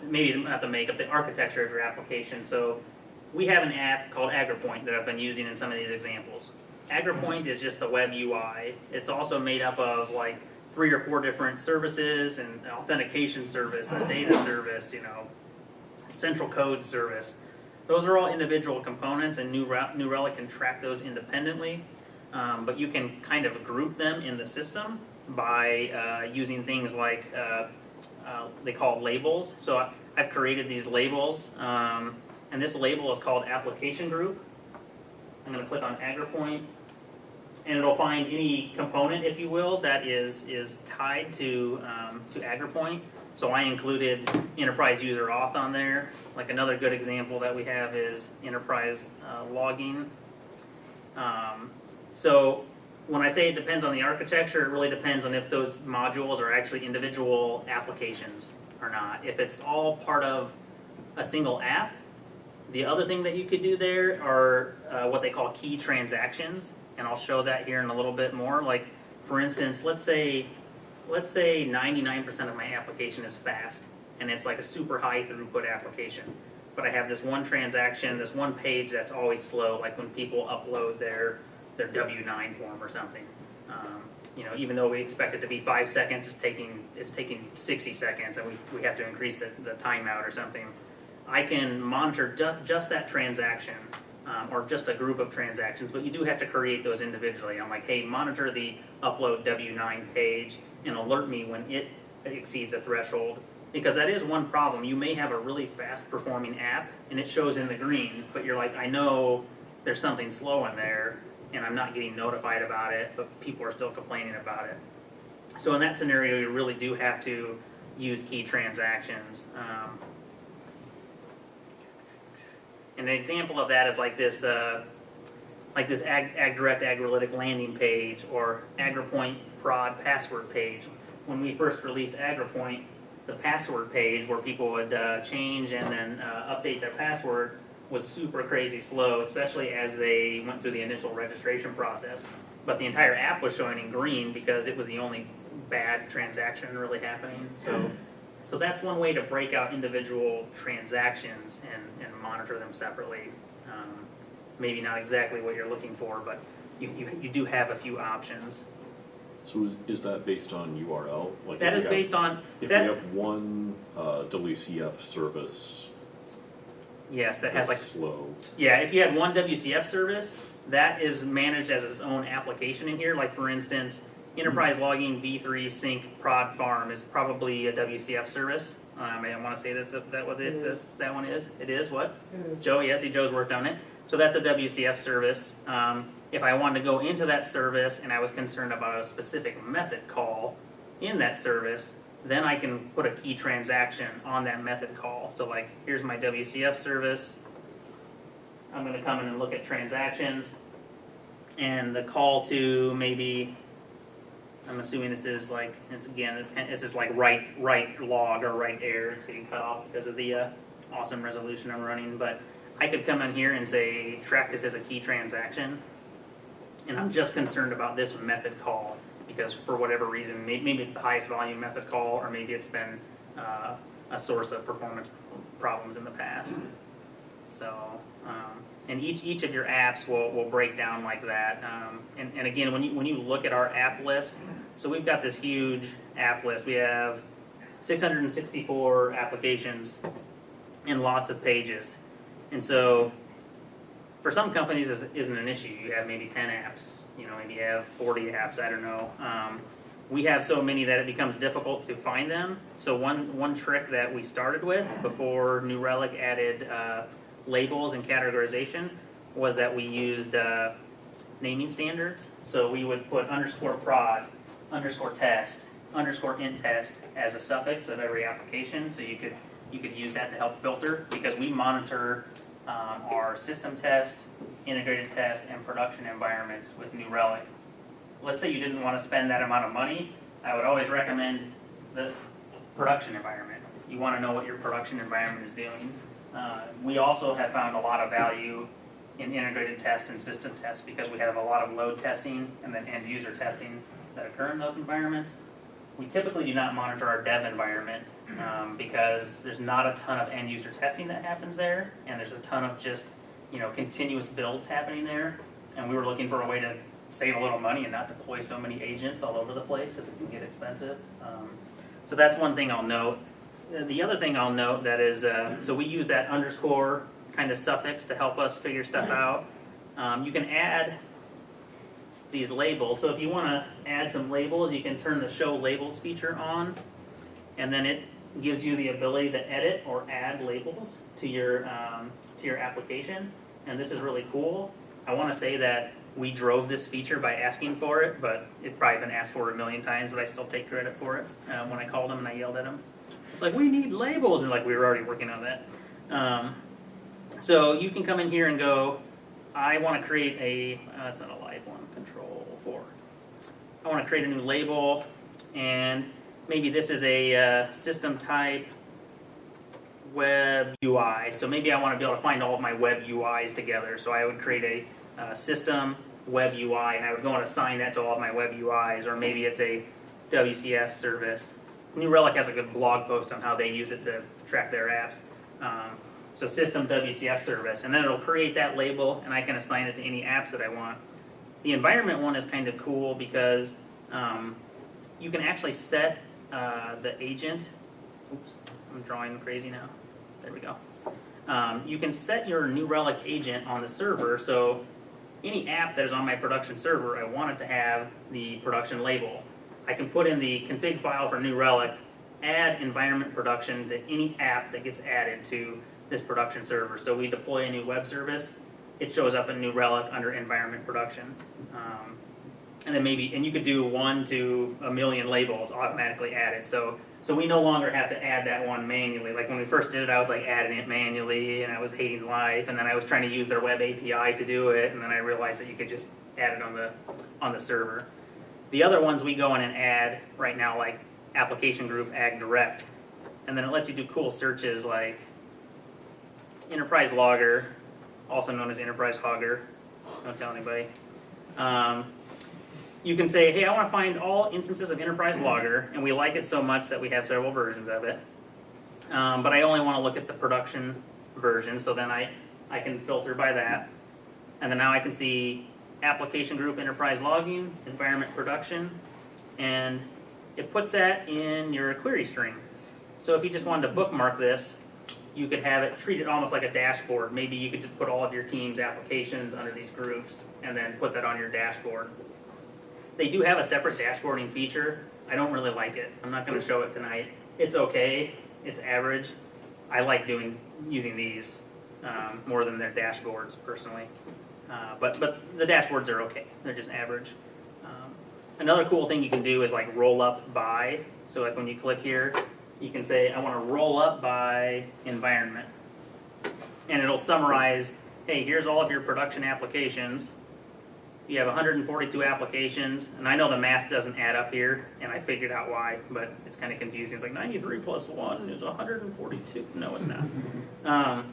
A: maybe not the makeup, the architecture of your application. So we have an app called AgriPoint that I've been using in some of these examples. AgriPoint is just the web UI. It's also made up of like 3 or 4 different services, and an authentication service, a data service, central code service. Those are all individual components, and New Relic can track those independently. But you can kind of group them in the system by using things like they call labels. So I've created these labels, and this label is called application group. I'm going to click on AgriPoint, and it'll find any component, if you will, that is tied to AgriPoint. So I included enterprise user auth on there. Like another good example that we have is enterprise logging. So when I say it depends on the architecture, it really depends on if those modules are actually individual applications or not. If it's all part of a single app, the other thing that you could do there are what they call key transactions, and I'll show that here in a little bit more. Like, for instance, let's say 99% of my application is fast, and it's like a super high throughput application. But I have this one transaction, this one page that's always slow, like when people upload their W-9 form or something. Even though we expect it to be 5 seconds, it's taking 60 seconds, and we have to increase the timeout or something. I can monitor just that transaction, or just a group of transactions, but you do have to create those individually. I'm like, hey, monitor the upload W-9 page and alert me when it exceeds a threshold. Because that is one problem. You may have a really fast performing app and it shows in the green, but you're like, I know there's something slow in there and I'm not getting notified about it, but people are still complaining about it. So in that scenario, you really do have to use key transactions. And an example of that is like this AgDirect AgRelic landing page or AgriPoint prod password page. When we first released AgriPoint, the password page where people would change and then update their password was super crazy slow, especially as they went through the initial registration process. But the entire app was showing in green because it was the only bad transaction really happening. So that's one way to break out individual transactions and monitor them separately. Maybe not exactly what you're looking for, but you do have a few options.
D: So is that based on URL? Like
A: That is based on...
D: If we have one WCF service
A: Yes, that has like...
D: slow.
A: Yeah, if you had one WCF service, that is managed as its own application in here. Like for instance, Enterprise Logging V3 Sync Prod Farm is probably a WCF service. I want to say that what that one is. It is what? Joe, yes, Joe's worked on it. So that's a WCF service. If I wanted to go into that service and I was concerned about a specific method call in that service, then I can put a key transaction on that method call. So like, here's my WCF service. I'm going to come in and look at transactions. And the call to maybe, I'm assuming this is like, it's just like write log or write error. It's getting cut off because of the awesome resolution I'm running. But I could come in here and say, track this as a key transaction. And I'm just concerned about this method call because for whatever reason, maybe it's the highest volume method call, or maybe it's been a source of performance problems in the past. So, and each of your apps will break down like that. And again, when you look at our app list, so we've got this huge app list. We have 664 applications and lots of pages. And so for some companies, this isn't an issue. You have maybe 10 apps, maybe you have 40 apps, I don't know. we have so many that it becomes difficult to find them. So one trick that we started with before New Relic added labels and categorization was that we used naming standards. So we would put _prod, _test, _int test as a suffix of every application. So you could use that to help filter, because we monitor our system test, integrated test, and production environments with New Relic. Let's say you didn't want to spend that amount of money, I would always recommend the production environment. You want to know what your production environment is doing. We also have found a lot of value in integrated test and system test, because we have a lot of load testing and then end user testing that occur in those environments. We typically do not monitor our dev environment because there's not a ton of end user testing that happens there, and there's a ton of just continuous builds happening there. And we were looking for a way to save a little money and not deploy so many agents all over the place, because it can get expensive. So that's one thing I'll note. The other thing I'll note that is, so we use that underscore kind of suffix to help us figure stuff out. You can add these labels. So if you want to add some labels, you can turn the show labels feature on, and then it gives you the ability to edit or add labels to your application. And this is really cool. I want to say that we drove this feature by asking for it, but it's probably been asked for a million times, but I still take credit for it. When I called them and I yelled at them, it's like, we need labels, and like, we were already working on that. So you can come in here and go, I want to create a, that's not a live one, Control-4. I want to create a new label, and maybe this is a system type web UI. So maybe I want to be able to find all of my web UIs together. So I would create a system web UI, and I would go and assign that to all of my web UIs, or maybe it's a WCF service. New Relic has a good blog post on how they use it to track their apps. So system WCF service, and then it'll create that label, and I can assign it to any apps that I want. The environment one is kind of cool because you can actually set the agent. Oops, I'm drawing crazy now. There we go. You can set your New Relic agent on the server, so any app that is on my production server, I want it to have the production label. I can put in the config file for New Relic, add environment production to any app that gets added to this production server. So we deploy a new web service, it shows up in New Relic under environment production. And then and you could do 1 to 1 million labels automatically added. So we no longer have to add that one manually. Like when we first did it, I was like adding it manually, and I was hating life. And then I was trying to use their web API to do it, and then I realized that you could just add it on the server. The other ones we go in and add right now, like application group ag direct, and then it lets you do cool searches like enterprise logger, also known as enterprise hogger. Don't tell anybody. You can say, hey, I want to find all instances of enterprise logger, and we like it so much that we have several versions of it. But I only want to look at the production version, so then I can filter by that. And then now I can see application group enterprise logging, environment production, and it puts that in your query string. So if you just wanted to bookmark this, you could have it, treat it almost like a dashboard. Maybe you could just put all of your team's applications under these groups and then put that on your dashboard. They do have a separate dashboarding feature. I don't really like it. I'm not going to show it tonight. It's okay. It's average. I like using these more than their dashboards personally. But the dashboards are okay. They're just average. Another cool thing you can do is like roll up by. So like when you click here, you can say, I want to roll up by environment. And it'll summarize, hey, here's all of your production applications. You have 142 applications, and I know the math doesn't add up here, and I figured out why, but it's kind of confusing. It's like 93 plus 1 is 142. No, it's not.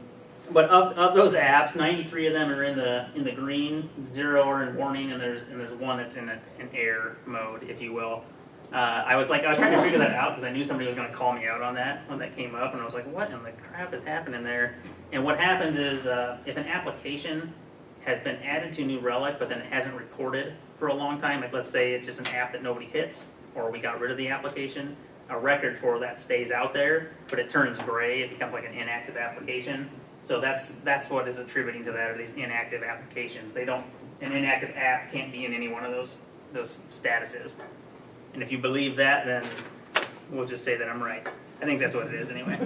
A: But of those apps, 93 of them are in the green, 0 are in warning, and there's one that's in an error mode, if you will. I was trying to figure that out because I knew somebody was going to call me out on that when that came up, and I was like, what in the crap is happening there? And what happens is if an application has been added to New Relic, but then it hasn't reported for a long time, like let's say it's just an app that nobody hits, or we got rid of the application, a record for that stays out there, but it turns gray, it becomes like an inactive application. So that's what is attributing to that, are these inactive applications. An inactive app can't be in any one of those statuses. And if you believe that, then we'll just say that I'm right. I think that's what it is anyway.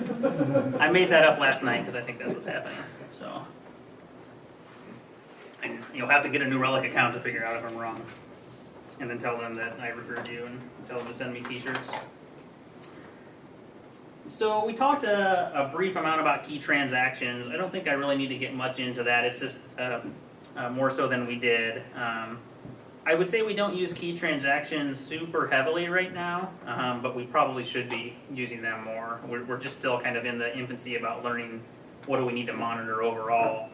A: I made that up last night because I think that's what's happening. So, and you'll have to get a New Relic account to figure out if I'm wrong. And then tell them that I referred you and tell them to send me t-shirts. So we talked a brief amount about key transactions. I don't think I really need to get much into that. It's just more so than we did. I would say we don't use key transactions super heavily right now, but we probably should be using them more. We're just still kind of in the infancy about learning what do we need to monitor overall.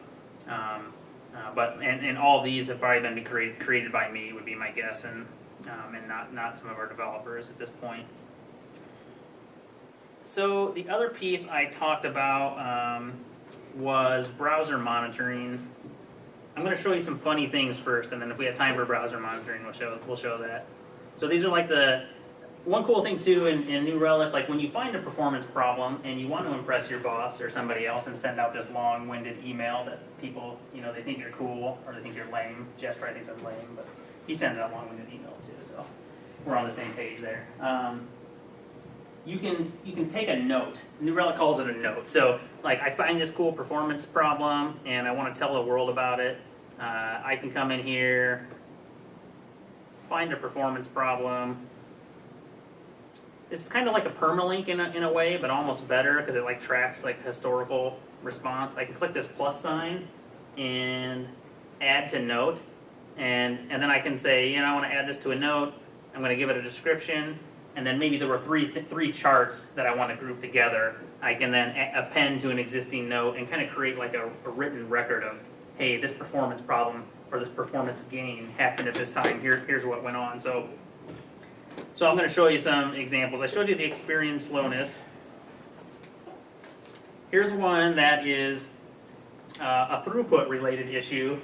A: And all of these have probably been created by me, would be my guess, and not some of our developers at this point. So the other piece I talked about was browser monitoring. I'm going to show you some funny things first, and then if we have time for browser monitoring, we'll show that. So these are like the one cool thing too in New Relic, like when you find a performance problem and you want to impress your boss or somebody else and send out this long-winded email that people, they think you're cool or they think you're lame. Jess probably thinks I'm lame, but he sends out long-winded emails too, so we're on the same page there. You can take a note. New Relic calls it a note. So, like, I find this cool performance problem, and I want to tell the world about it. I can come in here, find a performance problem. This is kind of like a permalink in a way, but almost better because it like tracks like historical response. I can click this plus sign and add to note, and then I can say, I want to add this to a note. I'm going to give it a description. And then maybe there were three charts that I want to group together. I can then append to an existing note and kind of create like a written record of, hey, this performance problem or this performance gain happened at this time. Here's what went on. So I'm going to show you some examples. I showed you the experience slowness. Here's one that is a throughput related issue.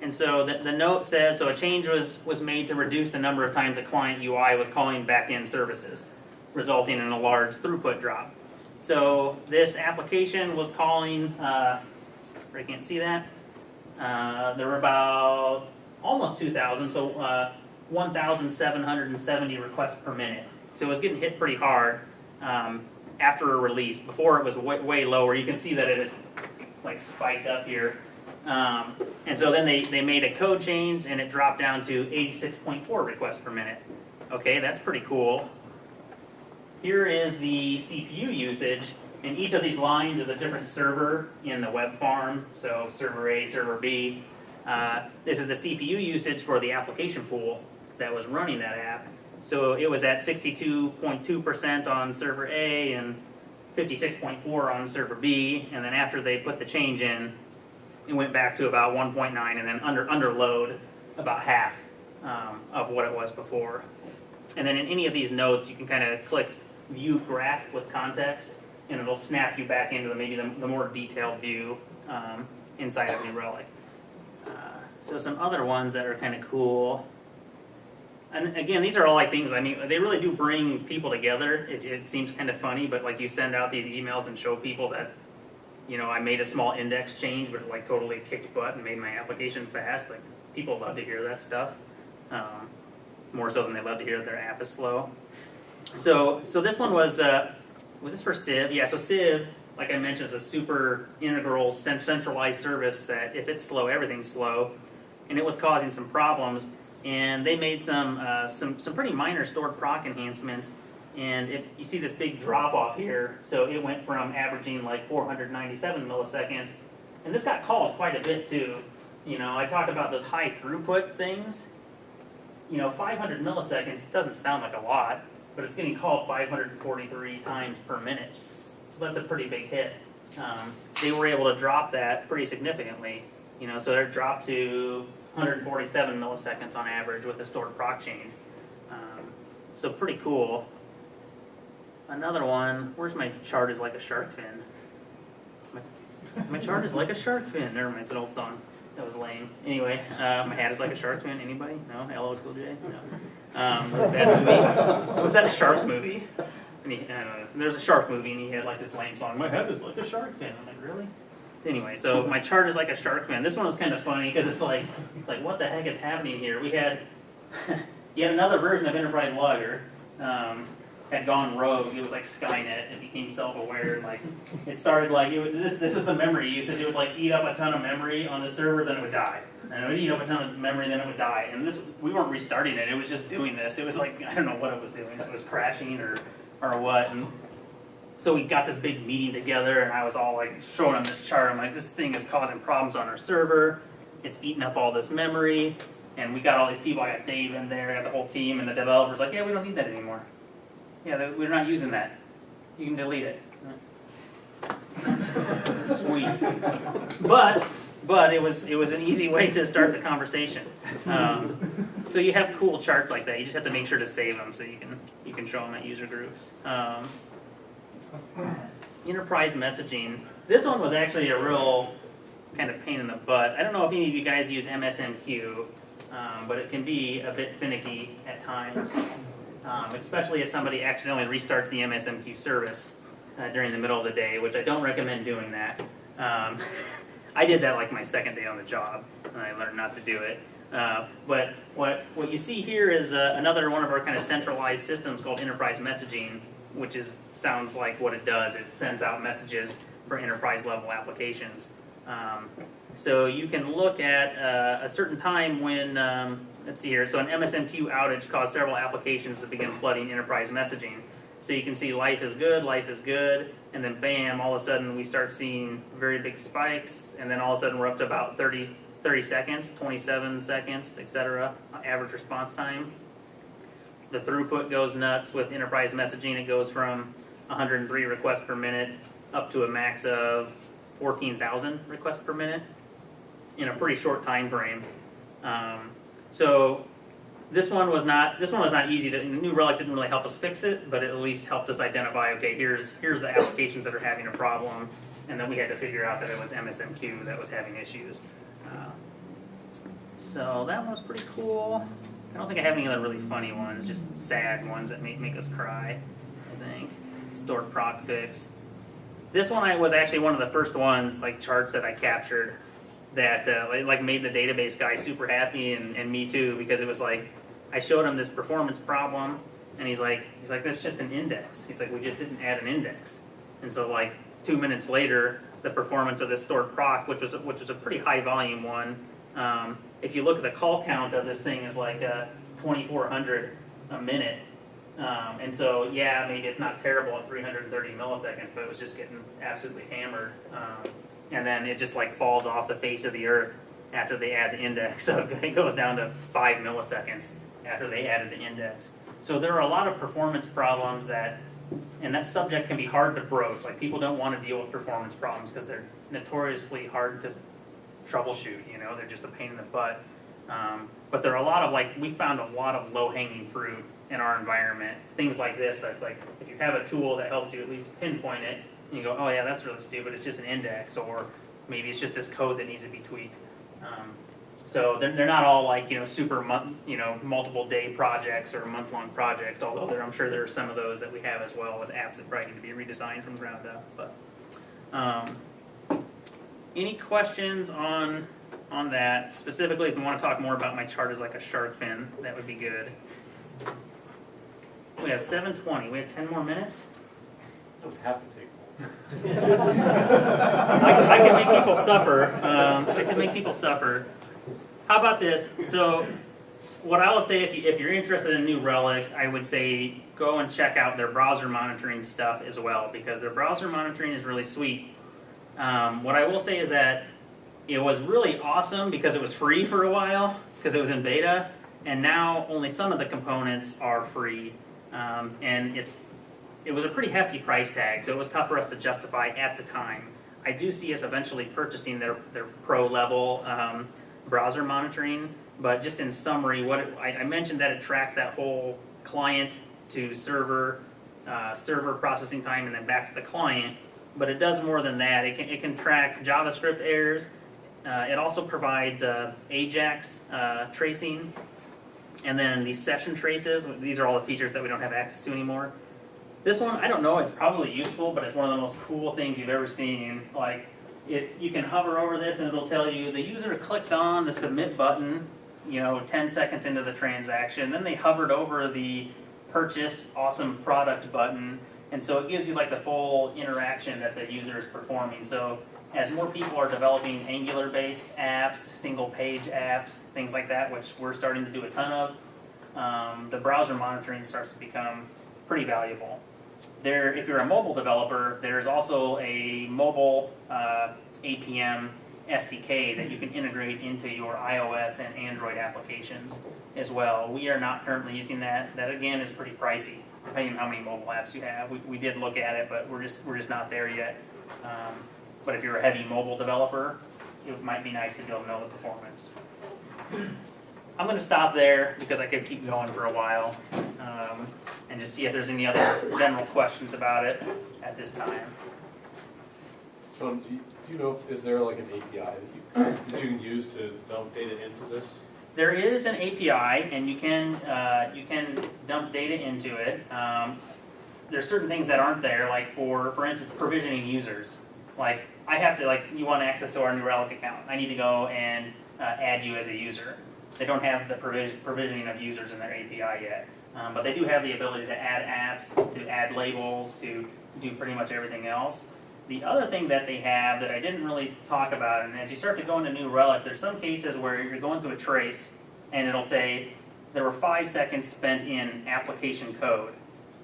A: And so the note says, so a change was made to reduce the number of times a client UI was calling back-end services, resulting in a large throughput drop. So this application was calling, I can't see that, there were about almost 2,000, so 1,770 requests per minute. So it was getting hit pretty hard after a release. Before it was way lower. You can see that it is like spiked up here. And so then they made a code change and it dropped down to 86.4 requests per minute. Okay, that's pretty cool. Here is the CPU usage, and each of these lines is a different server in the web farm. So server A, server B. This is the CPU usage for the application pool that was running that app. So it was at 62.2% on server A and 56.4 on server B. And then after they put the change in, it went back to about 1.9, and then under load about half of what it was before. And then in any of these notes, you can kind of click View Graph with Context, and it'll snap you back into maybe the more detailed view inside of New Relic. So some other ones that are kind of cool. And again, these are all like things, they really do bring people together. It seems kind of funny, but like you send out these emails and show people that I made a small index change, but it like totally kicked butt and made my application fast. Like people love to hear that stuff, more so than they love to hear that their app is slow. So this one was this for Civ? Yeah. So Civ, like I mentioned, is a super integral centralized service that if it's slow, everything's slow, and it was causing some problems. And they made some pretty minor stored proc enhancements. And you see this big drop off here, so it went from averaging like 497 milliseconds, and this got called quite a bit too. I talked about those high throughput things. 500 milliseconds doesn't sound like a lot, but it's getting called 543 times per minute, so that's a pretty big hit. They were able to drop that pretty significantly. So it dropped to 147 milliseconds on average with the stored proc change. So pretty cool. Another one, where's my chart is like a shark fin? My chart is like a shark fin. Never mind, it's an old song. That was lame. Anyway, my hat is like a shark fin. Anybody? No? LL Cool J? No. That movie. Was that a shark movie? And I don't know. There's a shark movie and he had like this lame song, my head is like a shark fin. I'm like, really? Anyway, so my chart is like a shark fin. This one was kind of funny because it's like what the heck is happening here? We had, you had another version of Enterprise Logger. had gone rogue. It was like Skynet. It became self-aware. And like it started like this is the memory usage. It would like eat up a ton of memory on the server, then it would die. And it would eat up a ton of memory, then it would die. And this we weren't restarting it. It was just doing this. It was like I don't know what it was doing. It was crashing or what. And so we got this big meeting together, and I was all like showing them this chart. I'm like, this thing is causing problems on our server. It's eating up all this memory. And we got all these people. I got Dave in there. I got the whole team, and the developers like, yeah, we don't need that anymore. Yeah, we're not using that. You can delete it. Sweet. But it was an easy way to start the conversation. So you have cool charts like that. You just have to make sure to save them so you can show them at user groups. Enterprise messaging. This one was actually a real kind of pain in the butt. I don't know if any of you guys use MSMQ, but it can be a bit finicky at times. Especially if somebody accidentally restarts the MSMQ service during the middle of the day, which I don't recommend doing that. I did that like my second day on the job, and I learned not to do it. But what you see here is another one of our kind of centralized systems called enterprise messaging, which sounds like what it does. It sends out messages for enterprise level applications. So you can look at a certain time when, let's see here, so an MSMQ outage caused several applications to begin flooding enterprise messaging. So you can see life is good, and then bam, all of a sudden we start seeing very big spikes, and then all of a sudden we're up to about 30 seconds, 27 seconds, etc. Average response time. The throughput goes nuts with enterprise messaging. It goes from 103 requests per minute up to a max of 14,000 requests per minute in a pretty short time frame. So this one was not easy to. New Relic didn't really help us fix it, but it at least helped us identify. Okay, here's the applications that are having a problem, and then we had to figure out that it was MSMQ that was having issues. So that was pretty cool. I don't think I have any other really funny ones, just sad ones that make us cry. I think stored proc fix. This one was actually one of the first ones, like charts that I captured, that like made the database guy super happy and me too, because it was like I showed him this performance problem, and he's like that's just an index. He's like, we just didn't add an index, and so like 2 minutes later, the performance of this stored proc, which was a pretty high volume one. If you look at the call count of this thing is like 2,400 a minute. And so, yeah, maybe it's not terrible at 330 milliseconds, but it was just getting absolutely hammered. And then it just like falls off the face of the earth after they add the index. So it goes down to 5 milliseconds after they added the index. So there are a lot of performance problems and that subject can be hard to broach. Like people don't want to deal with performance problems because they're notoriously hard to troubleshoot, they're just a pain in the butt. But there are a lot of we found a lot of low-hanging fruit in our environment. Things like this, that's like, if you have a tool that helps you at least pinpoint it, and you go, oh yeah, that's really stupid, it's just an index, or maybe it's just this code that needs to be tweaked. So they're not all like, super, multiple day projects or month-long projects, although I'm sure there are some of those that we have as well with apps that probably need to be redesigned from the ground up. But any questions on that? Specifically, if you want to talk more about my chart as like a shark fin, that would be good. We have 7:20. We have 10 more minutes.
B: Don't have to take
A: I can make people suffer. How about this? So, what I will say, if you're interested in New Relic, I would say go and check out their browser monitoring stuff as well, because their browser monitoring is really sweet. What I will say is that it was really awesome because it was free for a while, because it was in beta, and now only some of the components are free. And it was a pretty hefty price tag, so it was tough for us to justify at the time. I do see us eventually purchasing their pro level browser monitoring, but just in summary, I mentioned that it tracks that whole client to server processing time and then back to the client, but it does more than that. It can track JavaScript errors. It also provides AJAX tracing, and then these session traces. These are all the features that we don't have access to anymore. This one, I don't know, it's probably useful, but it's one of the most cool things you've ever seen. Like, you can hover over this and it'll tell you the user clicked on the submit button, 10 seconds into the transaction. Then they hovered over the purchase, awesome product button. And so it gives you like the full interaction that the user is performing. So as more people are developing Angular-based apps, single-page apps, things like that, which we're starting to do a ton of, the browser monitoring starts to become pretty valuable. If you're a mobile developer, there's also a mobile APM SDK that you can integrate into your iOS and Android applications as well. We are not currently using that. That again is pretty pricey, depending on how many mobile apps you have. We did look at it, but we're just not there yet. But if you're a heavy mobile developer, it might be nice to be able to know the performance. I'm going to stop there because I could keep going for a while and just see if there's any other general questions about it at this time.
B: Sean, do you know, is there like an API that you can use to dump data into this?
A: There is an API, and you can dump data into it. There's certain things that aren't there, like for instance, provisioning users. Like I have to, like you want access to our New Relic account. I need to go and add you as a user. They don't have the provisioning of users in their API yet, but they do have the ability to add apps, to add labels, to do pretty much everything else. The other thing that they have that I didn't really talk about, and as you start to go into New Relic, there's some cases where you're going through a trace, and it'll say there were 5 seconds spent in application code.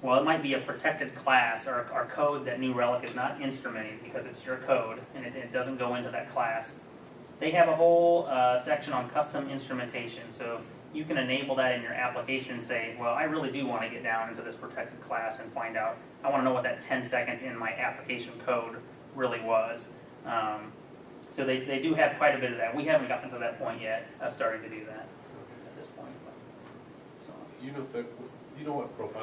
A: Well, it might be a protected class or code that New Relic is not instrumenting because it's your code, and it doesn't go into that class. They have a whole section on custom instrumentation, so you can enable that in your application and say, well, I really do want to get down into this protected class and find out, I want to know what that 10 seconds in my application code really was. So they do have quite a bit of that. We haven't gotten to that point yet of starting to do that at this point. So.
B: Do you know what profiles